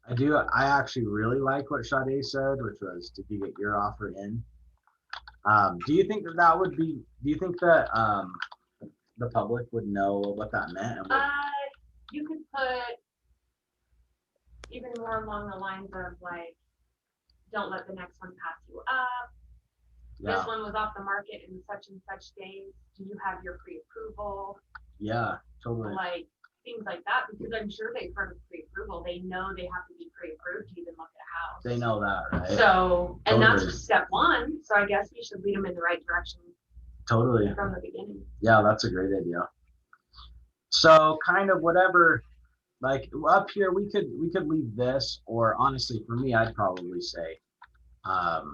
I actually really like what Sade said, which was, did you get your offer in? Do you think that would be, do you think that the public would know what that meant? And You could put even more along the lines of like, don't let the next one pass you up. yeah, This one was off the market in such and such days. Do you have your pre-approval? yeah, totally. Like things like that, because I'm sure they've heard of pre-approval. They know they have to be pre-approved to even look at a house. They know that, right? So, and that's Totally. just step 1. So I guess we should lead them in the right direction Totally. from the beginning. Yeah, that's a great idea. So kind of whatever, like up here, we could leave this, or honestly, for me, I'd probably say, let's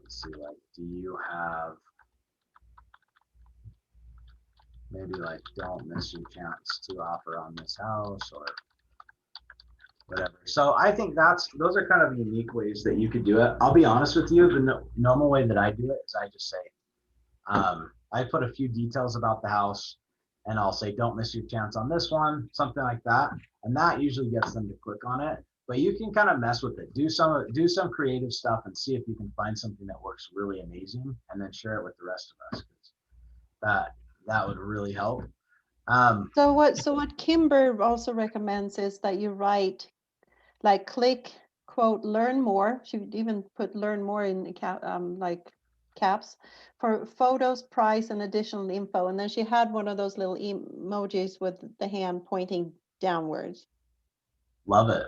see, like, do you have, maybe like, don't miss your chance to offer on this house, or whatever. So I think those are kind of unique ways that you could do it. I'll be honest with you, the normal way that I do it is I just say, I put a few details about the house, and I'll say, don't miss your chance on this one, something like that. And that usually gets them to click on it. But you can kind of mess with it, do some creative stuff, and see if you can find something that works really amazing, and then share it with the rest of us. That would really help. So what Kimber also recommends is that you write, like, click, quote, learn more. She would even put learn more in like caps, for photos, price, and additional info. And then she had one of those little emojis with the hand pointing downwards. Love it.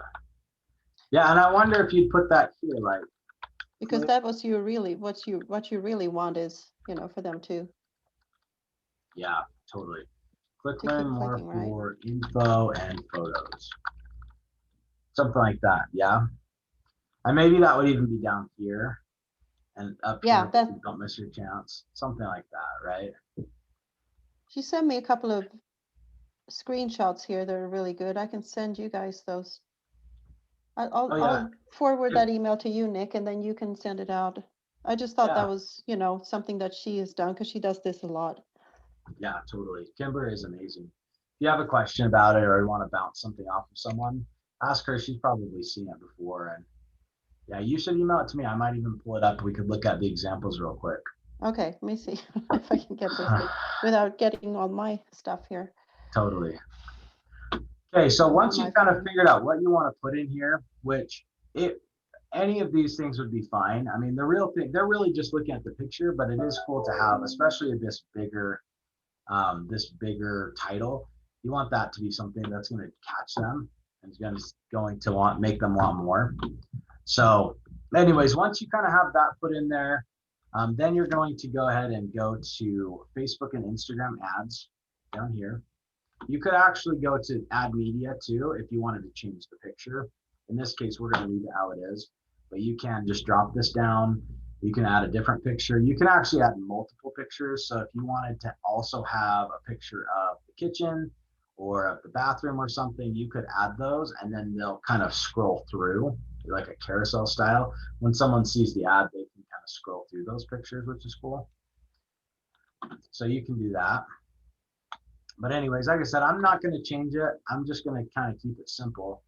Yeah, and I wonder if you'd put that here, like, because that was what you really want is, for them to. Yeah, totally. Click To learn keep more clicking, right? for info and photos. Something like that, yeah. And maybe that would even be down here and up Yeah, here. Don't miss your chance. Something like that, right? She sent me a couple of screenshots here that are really good. I can send you guys those. I'll forward that email to you, Nick, and then you can send it out. I just thought that was, something that she has done, because she does this a lot. Yeah, totally. Kimber is amazing. If you have a question about it, or you want to bounce something off of someone, ask her. She's probably seen it before. And yeah, you should email it to me. I might even pull it up. We could look at the examples real quick. Okay, let me see if I can get this without getting all my stuff here. Totally. Okay, so once you've kind of figured out what you want to put in here, any of these things would be fine. I mean, the real thing, they're really just looking at the picture, but it is cool to have, especially this bigger title. You want that to be something that's going to catch them and is going to make them want more. So anyways, once you kind of have that put in there, Then you're going to go ahead and go to Facebook and Instagram ads down here. You could actually go to add media too if you wanted to change the picture. In this case, we're going to leave it how it is, but you can just drop this down. You can add a different picture. You can actually add multiple pictures. So if you wanted to also have a picture of the kitchen or of the bathroom or something, you could add those, and then they'll kind of scroll through like a carousel style. When someone sees the ad, they can kind of scroll through those pictures, which is cool. So you can do that. But anyways, like I said, I'm not going to change it. I'm just going to kind of keep it simple.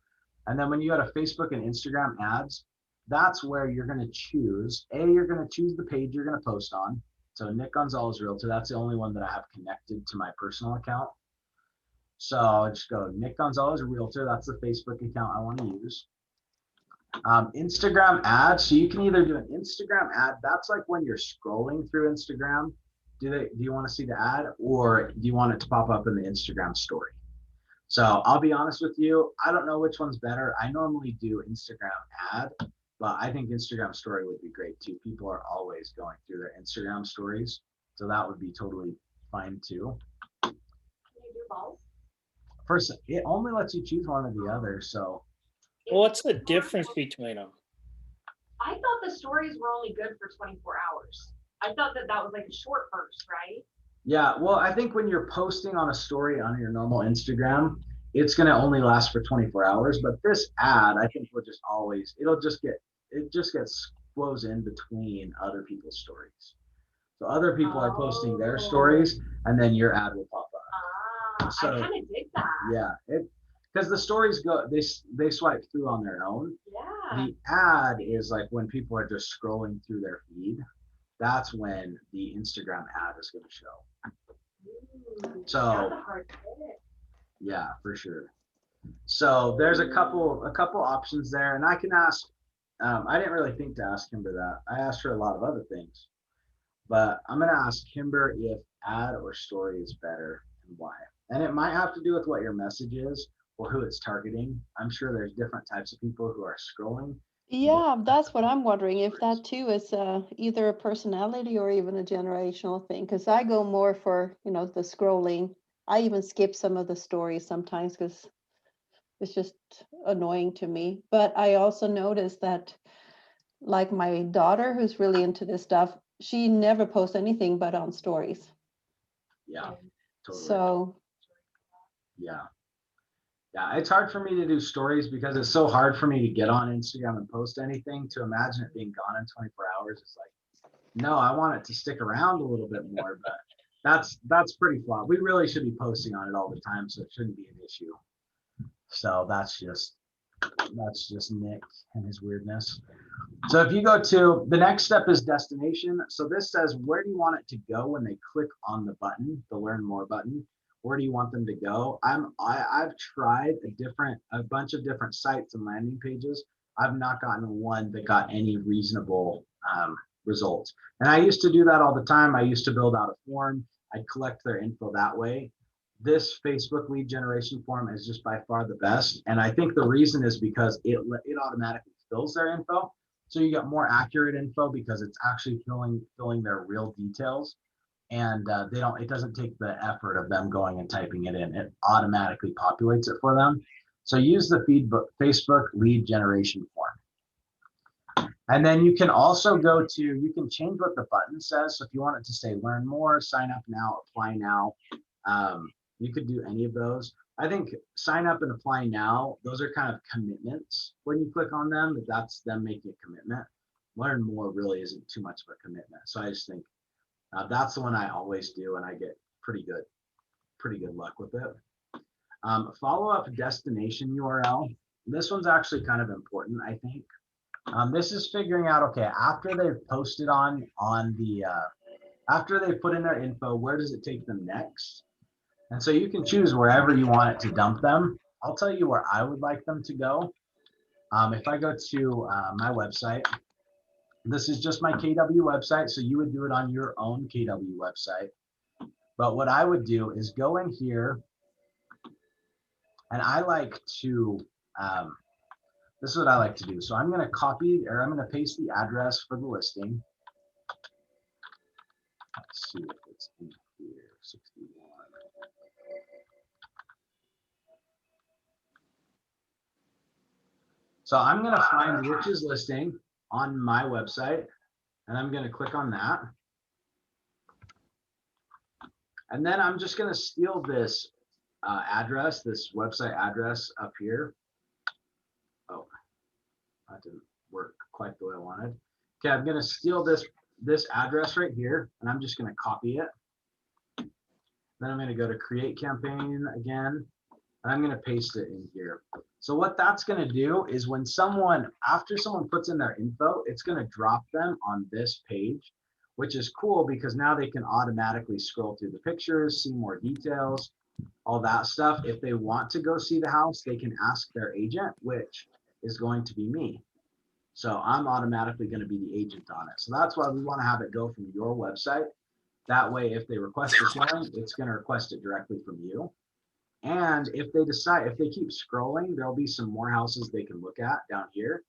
And then when you go to Facebook and Instagram ads, that's where you're going to choose. You're going to choose the page you're going to post on. So Nick Gonzalez Realtor, that's the only one that I have connected to my personal account. So I'll just go Nick Gonzalez Realtor. That's the Facebook account I want to use. Instagram ads. So you can either do an Instagram ad. That's like when you're scrolling through Instagram. Do you want to see the ad, or do you want it to pop up in the Instagram story? So I'll be honest with you, I don't know which one's better. I normally do Instagram ad, but I think Instagram story would be great too. People are always going through their Instagram stories, so that would be totally fine too. Can you do both? First, it only lets you choose one or the other. So Well, what's the difference between them? I thought the stories were only good for 24 hours. I thought that was like a short burst, right? yeah, well, I think when you're posting on a story on your normal Instagram, it's going to only last for 24 hours. But this ad, I think will just always, it just gets flows in between other people's stories. So other people are posting their stories, and then your ad will pop up. So, I kind of dig that. Yeah, because the stories they swipe through on their own. Yeah. The ad is like when people are just scrolling through their feed. That's when the Instagram ad is going to show. So That's a hard fit. Yeah, for sure. So there's a couple options there, and I can ask. I didn't really think to ask Kimber that. I asked her a lot of other things, but I'm going to ask Kimber if ad or story is better and why. And it might have to do with what your message is or who it's targeting. I'm sure there's different types of people who are scrolling. Yeah, that's what I'm wondering, if that too is either a personality or even a generational thing. Because I go more for, the scrolling. I even skip some of the stories sometimes because it's just annoying to me. But I also noticed that, like my daughter, who's really into this stuff, she never posts anything but on stories. Yeah, totally. So yeah, it's hard for me to do stories because it's so hard for me to get on Instagram and post anything. To imagine it being gone in 24 hours, it's like, no, I want it to stick around a little bit more, but that's pretty flawed. We really should be posting on it all the time, so it shouldn't be an issue. So that's just Nick and his weirdness. So if you go to the next step is destination. So this says, where do you want it to go when they click on the button, the learn more button? Where do you want them to go? I've tried a bunch of different sites and landing pages. I've not gotten one that got any reasonable results. And I used to do that all the time. I used to build out a form. I'd collect their info that way. This Facebook lead generation form is just by far the best. And I think the reason is because it automatically fills their info. So you get more accurate info because it's actually filling their real details. And it doesn't take the effort of them going and typing it in. It automatically populates it for them. So use the Facebook lead generation form. And then you can also you can change what the button says. So if you want it to say learn more, sign up now, apply now, you could do any of those. I think sign up and apply now, those are kind of commitments. When you click on them, that's them making a commitment. Learn more really isn't too much of a commitment. So I just think that's the one I always do, and I get pretty good luck with it. Follow up destination URL. This one's actually kind of important, I think. This is figuring out, okay, after they've posted after they put in their info, where does it take them next? And so you can choose wherever you want it to dump them. I'll tell you where I would like them to go. If I go to my website, this is just my KW website, so you would do it on your own KW website. But what I would do is go in here, and I like to, this is what I like to do. So I'm going to paste the address for the listing. Let's see if it's in here. 61. So I'm going to find Rich's listing on my website, and I'm going to click on that. And then I'm just going to steal this address, this website address up here. Oh, that didn't work quite the way I wanted. Okay, I'm going to steal this address right here, and I'm just going to copy it. Then I'm going to go to create campaign again, and I'm going to paste it in here. So what that's going to do is when after someone puts in their info, it's going to drop them on this page, which is cool because now they can automatically scroll through the pictures, see more details, all that stuff. If they want to go see the house, they can ask their agent, which is going to be me. So I'm automatically going to be the agent on it. So that's why we want to have it go from your website. That way, if they request a showing, it's going to request it directly from you. And if they keep scrolling, there'll be some more houses they can look at down here.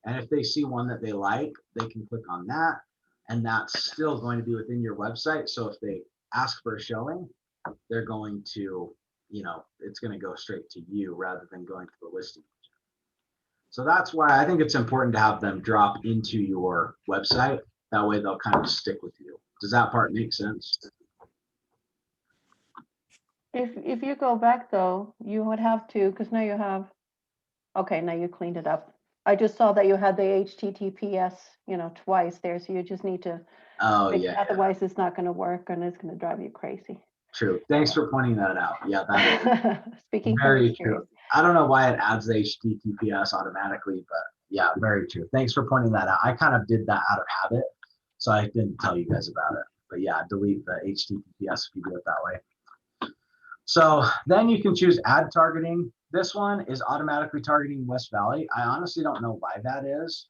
And if they see one that they like, they can click on that. And that's still going to be within your website. So if they ask for a showing, they're going to, it's going to go straight to you rather than going to the listing. So that's why I think it's important to have them drop into your website. That way they'll kind of stick with you. Does that part make sense? If you go back though, you would have to, because now you have, okay, now you cleaned it up. I just saw that you had the HTTPS, twice there. So you just need to, otherwise it's not going to work and it's going to drive you crazy. True. Thanks for pointing that out. Yeah, that is speaking very from true. I don't know why it adds the HTTPS automatically, but yeah, very true. Thanks for pointing that out. I kind of did that out of habit, so I didn't tell you guys about it. But yeah, delete the HTTPS if you do it that way. So then you can choose ad targeting. This one is automatically targeting West Valley. I honestly don't know why that is.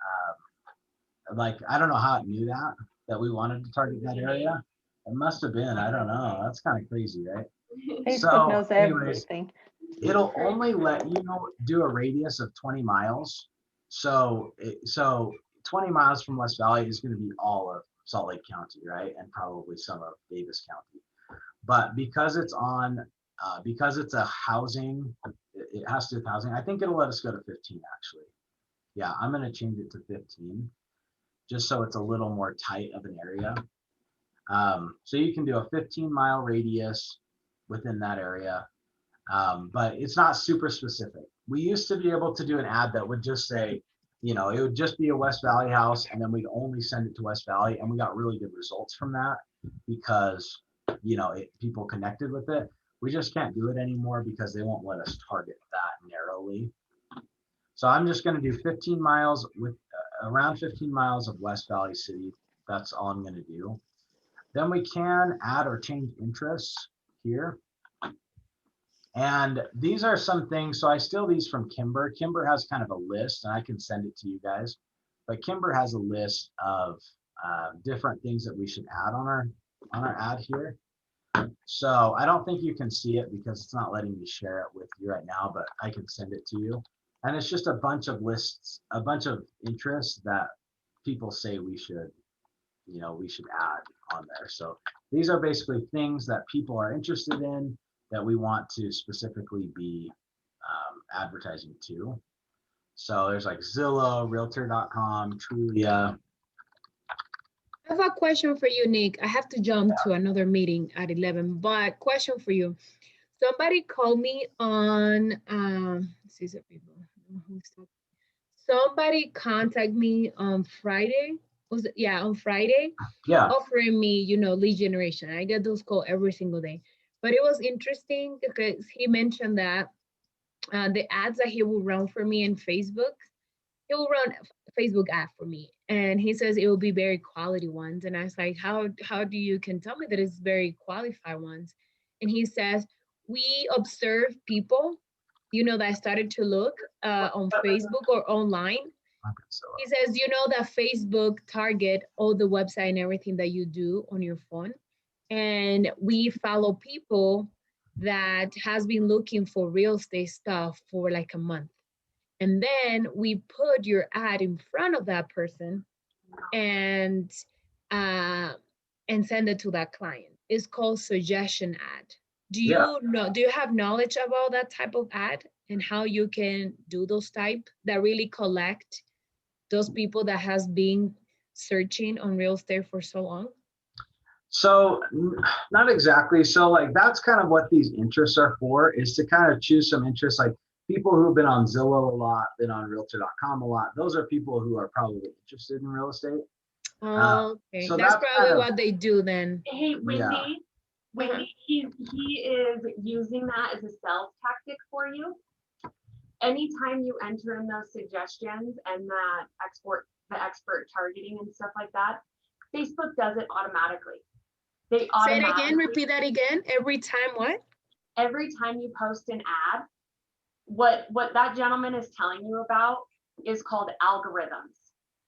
I don't know how it knew that we wanted to target that area. It must have been, I don't know. That's kind of crazy, right? Facebook knows everything. It'll only let you do a radius of 20 miles. So 20 miles from West Valley is going to be all of Salt Lake County, right? And probably some of Davis County. But because it's a housing, it has to do with housing. I think it'll let us go to 15 actually. Yeah, I'm going to change it to 15 just so it's a little more tight of an area. So you can do a 15-mile radius within that area, but it's not super specific. We used to be able to do an ad that would just say, it would just be a West Valley house, and then we'd only send it to West Valley, and we got really good results from that because, people connected with it. We just can't do it anymore because they won't let us target that narrowly. So I'm just going to do 15 miles with around 15 miles of West Valley City. That's all I'm going to do. Then we can add or change interests here. And these are some things. So I steal these from Kimber. Kimber has kind of a list, and I can send it to you guys. But Kimber has a list of different things that we should add on our ad here. So I don't think you can see it because it's not letting me share it with you right now, but I can send it to you. And it's just a bunch of lists, a bunch of interests that people say we should add on there. So these are basically things that people are interested in that we want to specifically be advertising to. So there's like Zillow, Realtor.com, Trulia. I have a question for you, Nick. I have to jump to another meeting at 11, but question for you. Somebody called me on, somebody contacted me on Friday. On Friday, offering me, lead generation. I get those calls every single day. But it was interesting because he mentioned that the ads that he will run for me in Facebook, he will run a Facebook ad for me. And he says it will be very quality ones. And I was like, how do you can tell me that it's very qualified ones? And he says, we observe people, that started to look on Facebook or online. He says, that Facebook target all the website and everything that you do on your phone. And we follow people that has been looking for real estate stuff for like a month. And then we put your ad in front of that person and and send it to that client. It's called suggestion ad. Do Yeah. you know, do you have knowledge about that type of ad and how you can do those type that really collect those people that has been searching on real estate for so long? So not exactly. So like that's kind of what these interests are for, is to kind of choose some interests, like people who've been on Zillow a lot, been on realtor.com a lot. Those are people who are probably interested in real estate. Okay, So that's that's probably kind of, what they do then. Hey, Wendy, Yeah. Wendy, he is using that as a sales tactic for you. Anytime you enter in those suggestions and the expert targeting and stuff like that, Facebook does it automatically. They Say it again, automatically, repeat that again. Every time what? every time you post an ad, what that gentleman is telling you about is called algorithms.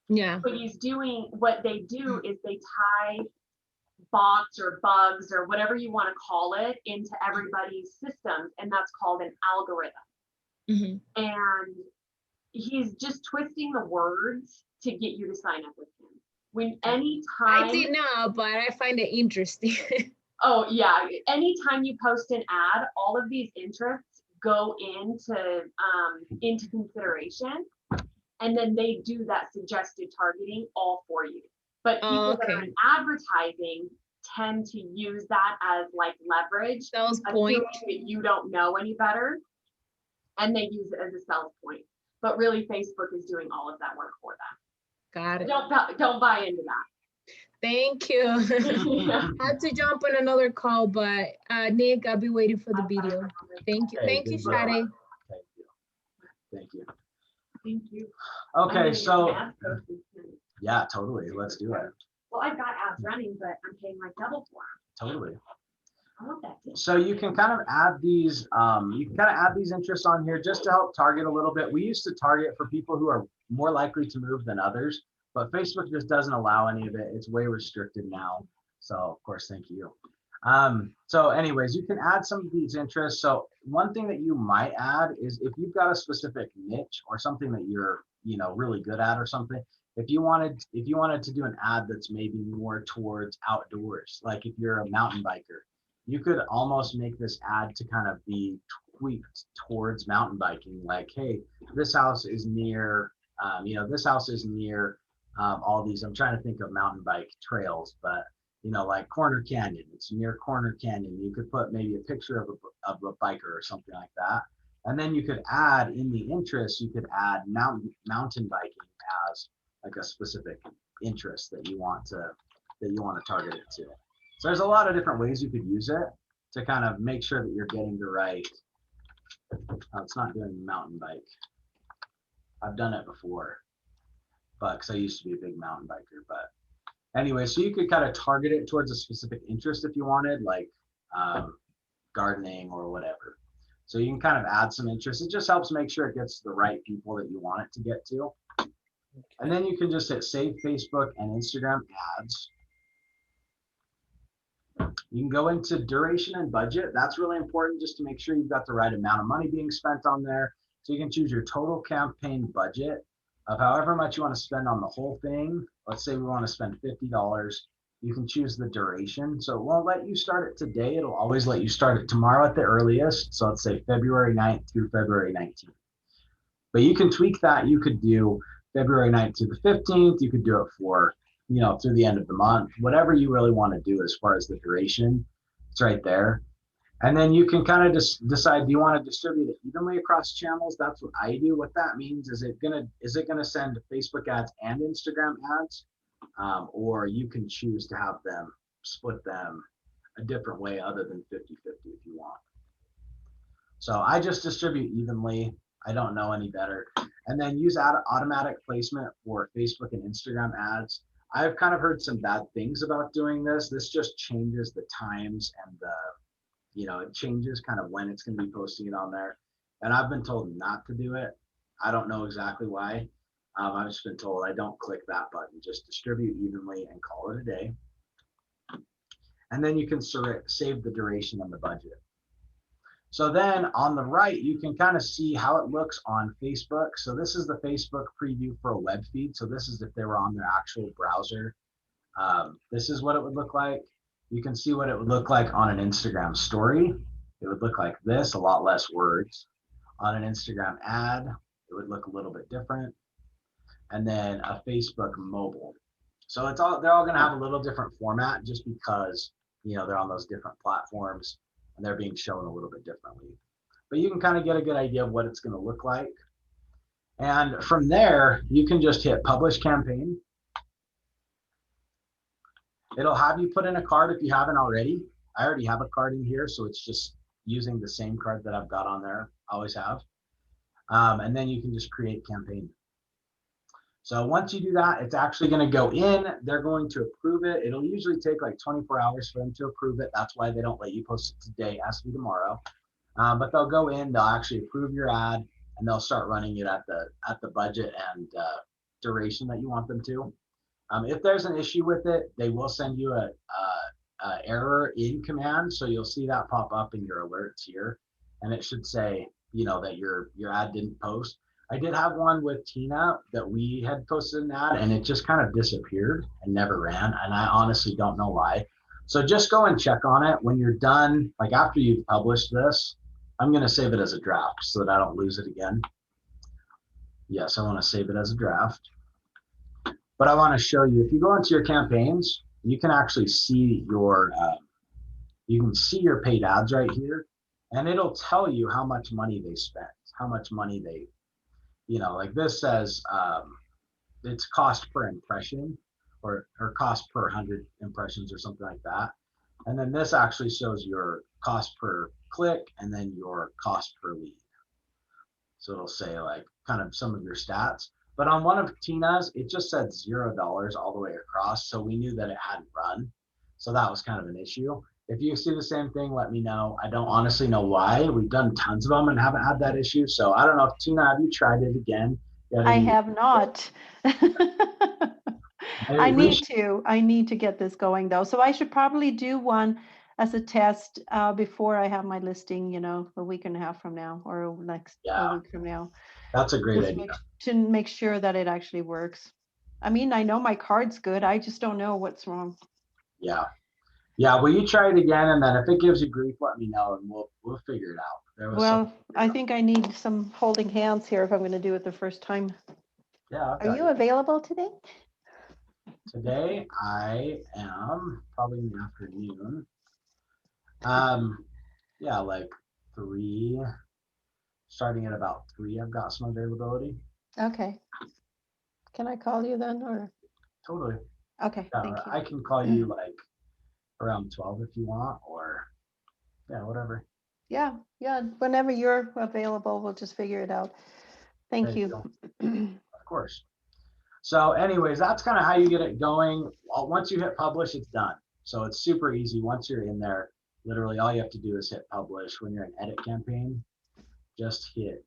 Yeah. What they do is they tie bots or bugs or whatever you want to call it into everybody's systems, and that's called an algorithm. Mm-hmm. And he's just twisting the words to get you to sign up with him. I did not, but I find it interesting. Oh yeah, anytime you post an ad, all of these interests go into consideration, and then they do that suggested targeting all for you. But people that are in advertising tend to use that as like leverage, sales point, that you don't know any better, and they use it as a sales point. But really, Facebook is doing all of that work for them. Got it. Don't buy into that. Thank you. I had to jump on another call, but Nick, I'll be waiting for the video. Thank you. Hey, Thank you, good job. Shade. Thank you. Thank you. Okay, so yeah, totally. Let's do it. Well, I've got ads running, but I'm paying like double for them. Totally. I love that too. So you can kind of add these, interests on here just to help target a little bit. We used to target for people who are more likely to move than others, but Facebook just doesn't allow any of it. It's way restricted now. So of course, thank you. So anyways, you can add some of these interests. So one thing that you might add is if you've got a specific niche or something that you're, really good at or something, if you wanted to do an ad that's maybe more towards outdoors, like if you're a mountain biker, you could almost make this ad to kind of be tweaked towards mountain biking. Like, hey, this house is near, all these, I'm trying to think of mountain bike trails, but like Corner Canyon, it's near Corner Canyon. You could put maybe a picture of a biker or something like that. And then you could add in the interest, you could add mountain biking as like a specific interest that you want to target it to. So there's a lot of different ways you could use it to kind of make sure that you're getting the right. It's not doing mountain bike. I've done it before, but because I used to be a big mountain biker. But anyway, so you could kind of target it towards a specific interest if you wanted, like gardening or whatever. So you can kind of add some interest. It just helps make sure it gets to the right people that you want it to get to. And then you can just hit save Facebook and Instagram ads. You can go into duration and budget. That's really important just to make sure you've got the right amount of money being spent on there. So you can choose your total campaign budget of however much you want to spend on the whole thing. Let's say we want to spend $50. You can choose the duration. So it won't let you start it today. It'll always let you start it tomorrow at the earliest. So let's say February 9th through February 19th. But you can tweak that. You could do February 9th through the 15th. You could do it for, through the end of the month, whatever you really want to do as far as the duration. It's right there. And then you can kind of just decide, do you want to distribute it evenly across channels? That's what I do. What that means is it gonna send Facebook ads and Instagram ads, or you can choose to have them split them a different way other than 50-50 if you want. So I just distribute evenly. I don't know any better. And then use automatic placement for Facebook and Instagram ads. I've kind of heard some bad things about doing this. This just changes the times and it changes kind of when it's going to be posting it on there. And I've been told not to do it. I don't know exactly why. I've just been told I don't click that button, just distribute evenly and call it a day. And then you can save the duration and the budget. So then on the right, you can kind of see how it looks on Facebook. So this is the Facebook preview for a web feed. So this is if they were on their actual browser. This is what it would look like. You can see what it would look like on an Instagram story. It would look like this, a lot less words. On an Instagram ad, it would look a little bit different. And then a Facebook mobile. So they're all going to have a little different format just because, you know, they're on those different platforms and they're being shown a little bit differently. But you can kind of get a good idea of what it's going to look like. And from there, you can just hit publish campaign. It'll have you put in a card if you haven't already. I already have a card in here, so it's just using the same card that I've got on there, always have. And then you can just create campaign. So once you do that, it's actually going to go in. They're going to approve it. It'll usually take like 24 hours for them to approve it. That's why they don't let you post it today. It has to be tomorrow. But they'll go in, they'll actually approve your ad, and they'll start running it at the budget and duration that you want them to. If there's an issue with it, they will send you a error in command. So you'll see that pop up in your alerts here, and it should say, you know, that your ad didn't post. I did have one with Tina that we had posted an ad, and it just kind of disappeared and never ran. And I honestly don't know why. So just go and check on it when you're done. Like after you've published this, I'm going to save it as a draft so that I don't lose it again. Yes, I want to save it as a draft. But I want to show you, if you go into your campaigns, you can actually see your paid ads right here, and it'll tell you how much money they spent, how much money they, you know, like this says it's cost per impression or cost per 100 impressions or something like that. And then this actually shows your cost per click and then your cost per lead. So it'll say like kind of some of your stats. But on one of Tina's, it just said $0 all the way across. So we knew that it hadn't run. So that was kind of an issue. If you see the same thing, let me know. I don't honestly know why. We've done tons of them and haven't had that issue. So I don't know if Tina, have you tried it again? I have not. I need to get this going though. So I should probably do one as a test before I have my listing, you know, a week and a half from now or a week from now. That's a great idea. To make sure that it actually works. I mean, I know my card's good. I just don't know what's wrong. Yeah. Yeah, well, you try it again, and then if it gives you grief, let me know, and we'll figure it out. Well, I think I need some holding hands here if I'm going to do it the first time. Yeah. Are you available today? Today I am probably in the afternoon. Yeah, like 3, starting at about 3, I've got some availability. Okay. Can I call you then, or? Totally. Okay, Yeah, thank you. I can call you like around 12 if you want, or yeah, whatever. Yeah, whenever you're available, we'll just figure it out. Thank you. Of course. So anyways, that's kind of how you get it going. Once you hit publish, it's done. So it's super easy. Once you're in there, literally all you have to do is hit publish. When you're in edit campaign, just hit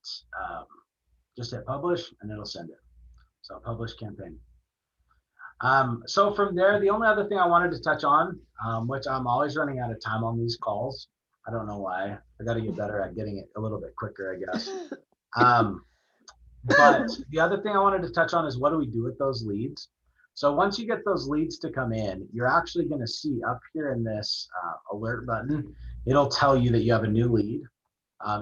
publish and it'll send it. So publish campaign. So from there, the only other thing I wanted to touch on, which I'm always running out of time on these calls. I don't know why. I got to get better at getting it a little bit quicker, I guess. But the other thing I wanted to touch on is what do we do with those leads? So once you get those leads to come in, you're actually going to see up here in this alert button, it'll tell you that you have a new lead.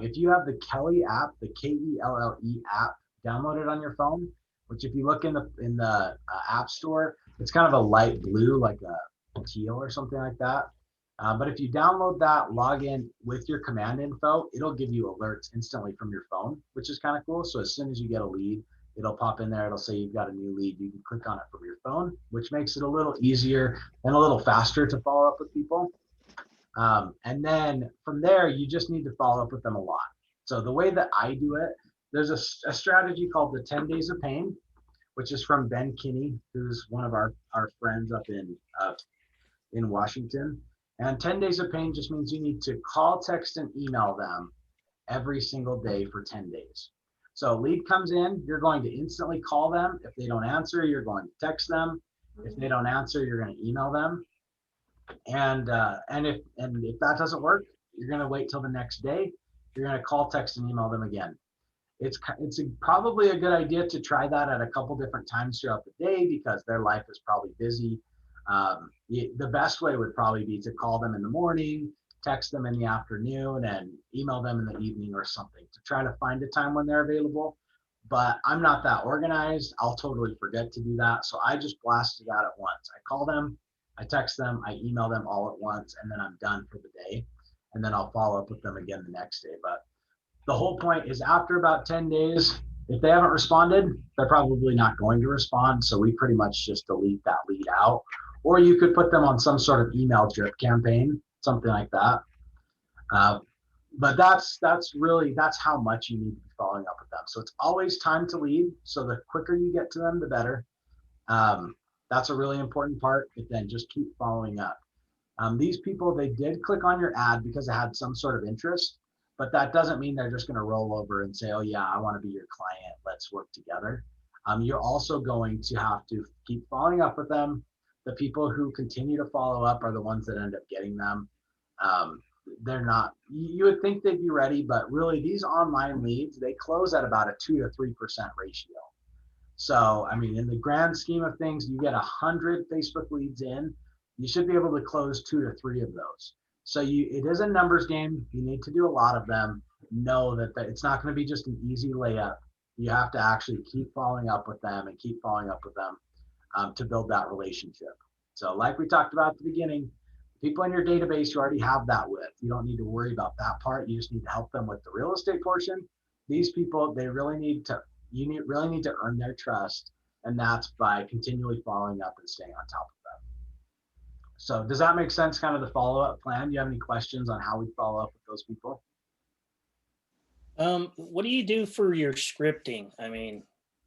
If you have the Kelly app, the KELLE app downloaded on your phone, which if you look in the app store, it's kind of a light blue, like a teal or something like that. But if you download that, log in with your command info, it'll give you alerts instantly from your phone, which is kind of cool. So as soon as you get a lead, it'll pop in there. It'll say you've got a new lead. You can click on it from your phone, which makes it a little easier and a little faster to follow up with people. And then from there, you just need to follow up with them a lot. So the way that I do it, there's a strategy called the 10 Days of Pain, which is from Ben Kinney, who's one of our friends up in Washington. And 10 Days of Pain just means you need to call, text, and email them every single day for 10 days. So lead comes in, you're going to instantly call them. If they don't answer, you're going to text them. If they don't answer, you're going to email them. And if that doesn't work, you're going to wait till the next day. You're going to call, text, and email them again. It's probably a good idea to try that at a couple different times throughout the day because their life is probably busy. The best way would probably be to call them in the morning, text them in the afternoon, and email them in the evening or something to try to find a time when they're available. But I'm not that organized. I'll totally forget to do that. So I just blast it out at once. I call them, I text them, I email them all at once, and then I'm done for the day. And then I'll follow up with them again the next day. But the whole point is after about 10 days, if they haven't responded, they're probably not going to respond. So we pretty much just delete that lead out. Or you could put them on some sort of email drip campaign, something like that. But that's how much you need to be following up with them. So it's always time to lead. So the quicker you get to them, the better. That's a really important part, but then just keep following up. These people, they did click on your ad because they had some sort of interest, but that doesn't mean they're just going to roll over and say, oh yeah, I want to be your client. Let's work together. You're also going to have to keep following up with them. The people who continue to follow up are the ones that end up getting them. They're not, you would think they'd be ready, but really these online leads, they close at about a 2 to 3% ratio. So, I mean, in the grand scheme of things, you get 100 Facebook leads in, you should be able to close 2 to 3 of those. So it is a numbers game. You need to do a lot of them. Know that it's not going to be just an easy layup. You have to actually keep following up with them and keep following up with them to build that relationship. So like we talked about at the beginning, people in your database you already have that with. You don't need to worry about that part. You just need to help them with the real estate portion. These people, they really need to, really need to earn their trust, and that's by continually following up and staying on top of them. So does that make sense, kind of the follow-up plan? Do you have any questions on how we follow up with those people? What do you do for your scripting? I mean,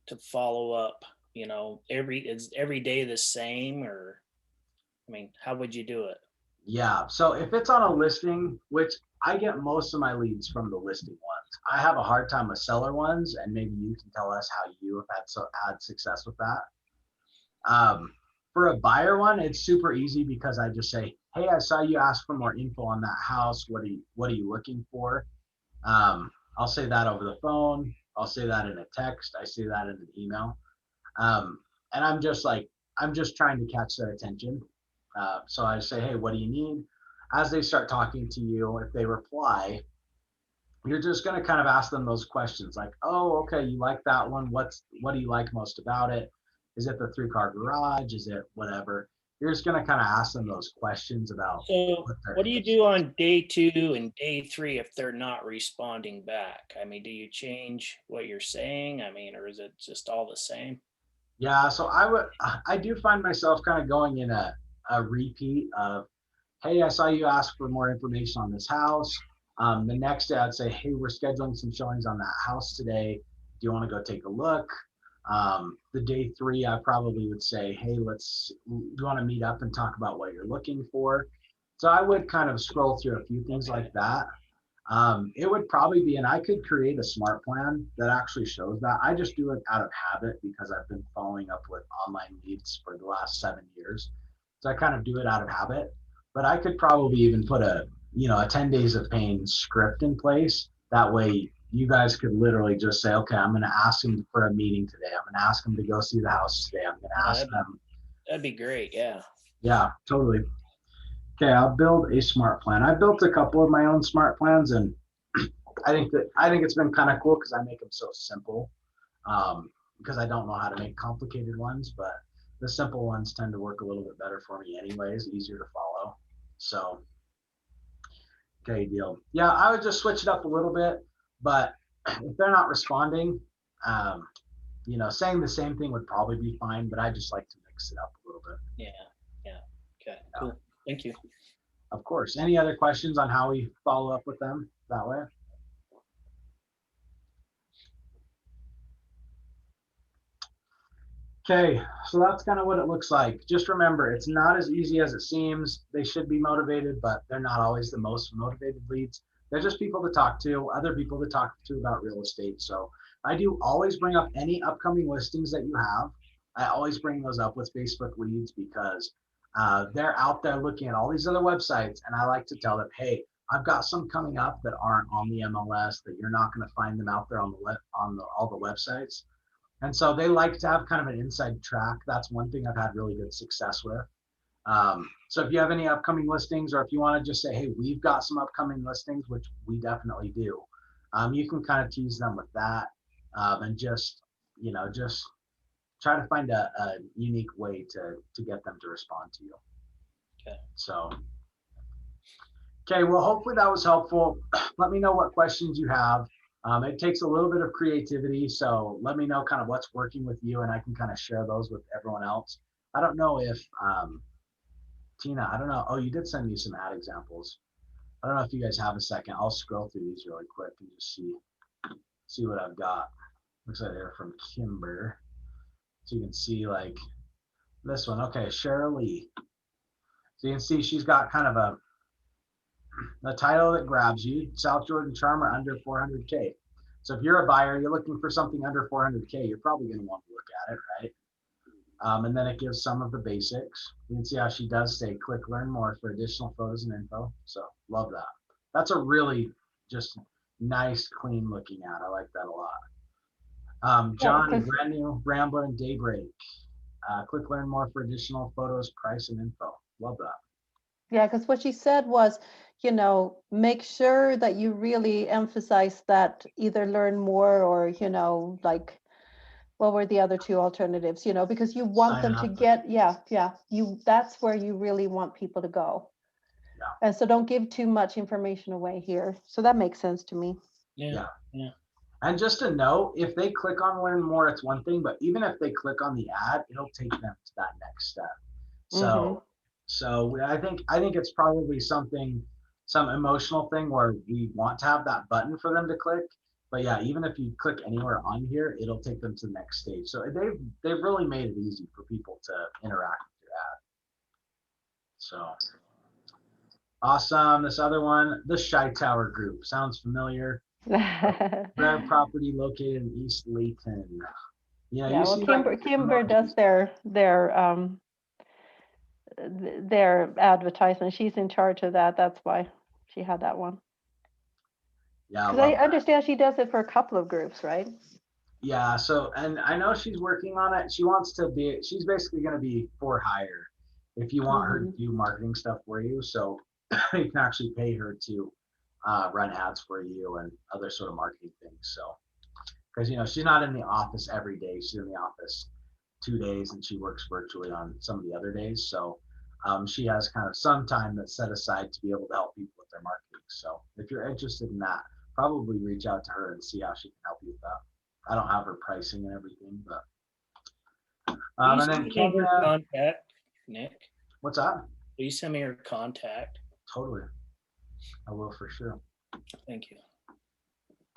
to follow up, you know, is every day the same, or, I mean, how would you do it? Yeah, so if it's on a listing, which I get most of my leads from the listing ones, I have a hard time with seller ones, and maybe you can tell us how you have had success with that. For a buyer one, it's super easy because I just say, hey, I saw you ask for more info on that house. What are you looking for? I'll say that over the phone. I'll say that in a text. I say that in an email. And I'm just trying to catch their attention. So I say, hey, what do you need? As they start talking to you, if they reply, you're just going to kind of ask them those questions like, oh, okay, you like that one. What do you like most about it? Is it the 3-car garage? Is it whatever? You're just going to kind of ask them those questions about. So what do you do on day 2 and day 3 if they're not responding back? I mean, do you change what you're saying? I mean, or is it just all the same? Yeah, so I do find myself kind of going in a repeat of, hey, I saw you ask for more information on this house. The next day I'd say, hey, we're scheduling some showings on that house today. Do you want to go take a look? The day 3, I probably would say, hey, do you want to meet up and talk about what you're looking for? So I would kind of scroll through a few things like that. It would probably be, and I could create a smart plan that actually shows that. I just do it out of habit because I've been following up with online leads for the last 7 years. So I kind of do it out of habit, but I could probably even put a 10 days of pain script in place. That way you guys could literally just say, okay, I'm going to ask them for a meeting today. I'm going to ask them to go see the house today. I'm going to ask them. That'd be great. Yeah. Yeah, totally. Okay, I'll build a smart plan. I built a couple of my own smart plans, and I think it's been kind of cool because I make them so simple, because I don't know how to make complicated ones, but the simple ones tend to work a little bit better for me anyways, easier to follow. So, okay, deal. Yeah, I would just switch it up a little bit, but if they're not responding, saying the same thing would probably be fine, but I just like to mix it up a little bit. Yeah. Okay, cool. Thank you. Of course. Any other questions on how we follow up with them that way? Okay, so that's kind of what it looks like. Just remember, it's not as easy as it seems. They should be motivated, but they're not always the most motivated leads. They're just people to talk to, other people to talk to about real estate. So I do always bring up any upcoming listings that you have. I always bring those up with Facebook leads because they're out there looking at all these other websites, and I like to tell them, hey, I've got some coming up that aren't on the MLS, that you're not going to find them out there on all the websites. And so they like to have kind of an inside track. That's one thing I've had really good success with. So if you have any upcoming listings, or if you want to just say, hey, we've got some upcoming listings, which we definitely do, you can kind of tease them with that, and just, just try to find a unique way to get them to respond to you. Okay. So, okay, well, hopefully that was helpful. Let me know what questions you have. It takes a little bit of creativity, so let me know kind of what's working with you, and I can kind of share those with everyone else. I don't know if, Tina, I don't know. Oh, you did send me some ad examples. I don't know if you guys have a second. I'll scroll through these really quick and just see what I've got. Looks like they're from Kimber. So you can see like this one. Okay, Cheryl Lee. So you can see she's got kind of a title that grabs you, South Jordan Charmer under 400K. So if you're a buyer, you're looking for something under 400K, you're probably going to want to look at it, right? And then it gives some of the basics. You can see how she does say, click learn more for additional photos and info. So love that. That's a really just nice, clean looking ad. I like that a lot. John, brand new Rambler and Daybreak. Click learn more for additional photos, price, and info. Love that. Yeah, because what she said was, make sure that you really emphasize that either learn more or, like, what were the other two alternatives, because you want them to get, that's where you really want people to go. Yeah. And so don't give too much information away here. So that makes sense to me. Yeah. And just to know, if they click on learn more, it's one thing, but even if they click on the ad, it'll take them to that next step. So I think it's probably some emotional thing where we want to have that button for them to click. But yeah, even if you click anywhere on here, it'll take them to the next stage. So they've really made it easy for people to interact with your ad. So awesome. This other one, the Shy Tower Group, sounds familiar. Rare property located in East Layton. Well, Kimber does their advertisement. She's in charge of that. That's why she had that one. Yeah, because I understand she does it for a couple of groups, right? Yeah. So, and I know she's working on it. She's basically going to be for hire if you want her to do marketing stuff for you. So you can actually pay her to run ads for you and other sort of marketing things. So, because she's not in the office every day. She's in the office 2 days, and she works virtually on some of the other days. So she has kind of some time that's set aside to be able to help people with their marketing. So if you're interested in that, probably reach out to her and see how she can help you with that. I don't have her pricing and everything, but and then Kenya, contact, Nick. What's that? Will you send me your contact? Totally, I will for sure. Thank you.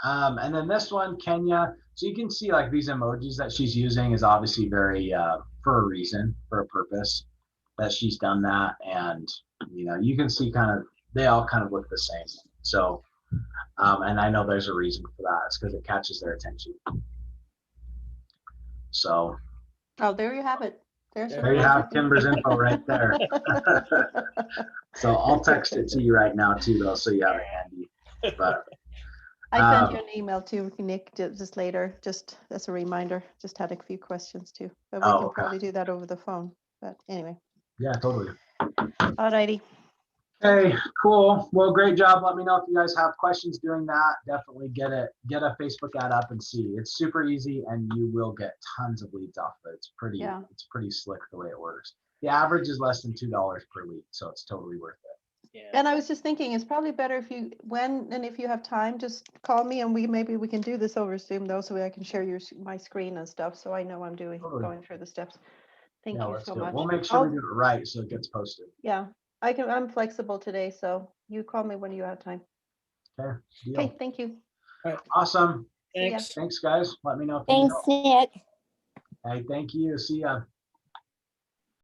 And then this one, Kenya. So you can see like these emojis that she's using is obviously very for a reason, for a purpose that she's done that. And you can see they all kind of look the same. So and I know there's a reason for that. It's because it catches their attention. So there you have it. There you have Kimber's info right there. So I'll text it to you right now too, though, so you have it handy. But I sent you an email too, Nick, just later, just as a reminder. Just had a few questions too, but we can probably do that over the phone. But anyway. Yeah, totally. All righty. Hey, cool. Well, great job. Let me know if you guys have questions doing that. Definitely get a Facebook ad up and see. It's super easy, and you will get tons of leads off of it. It's pretty slick the way it works. The average is less than $2 per lead, so it's totally worth it. Yeah. And I was just thinking, it's probably better if you have time, just call me, and maybe we can do this over Zoom though, so I can share my screen and stuff, so I know I'm going through the steps. Thank you so much. We'll make sure we do it right so it gets posted. Yeah. I'm flexible today, so you call me when you have time. Okay. Okay, thank you. Awesome. Thanks. Thanks, guys. Let me know if Thanks, Nick. Hey, thank you. See ya.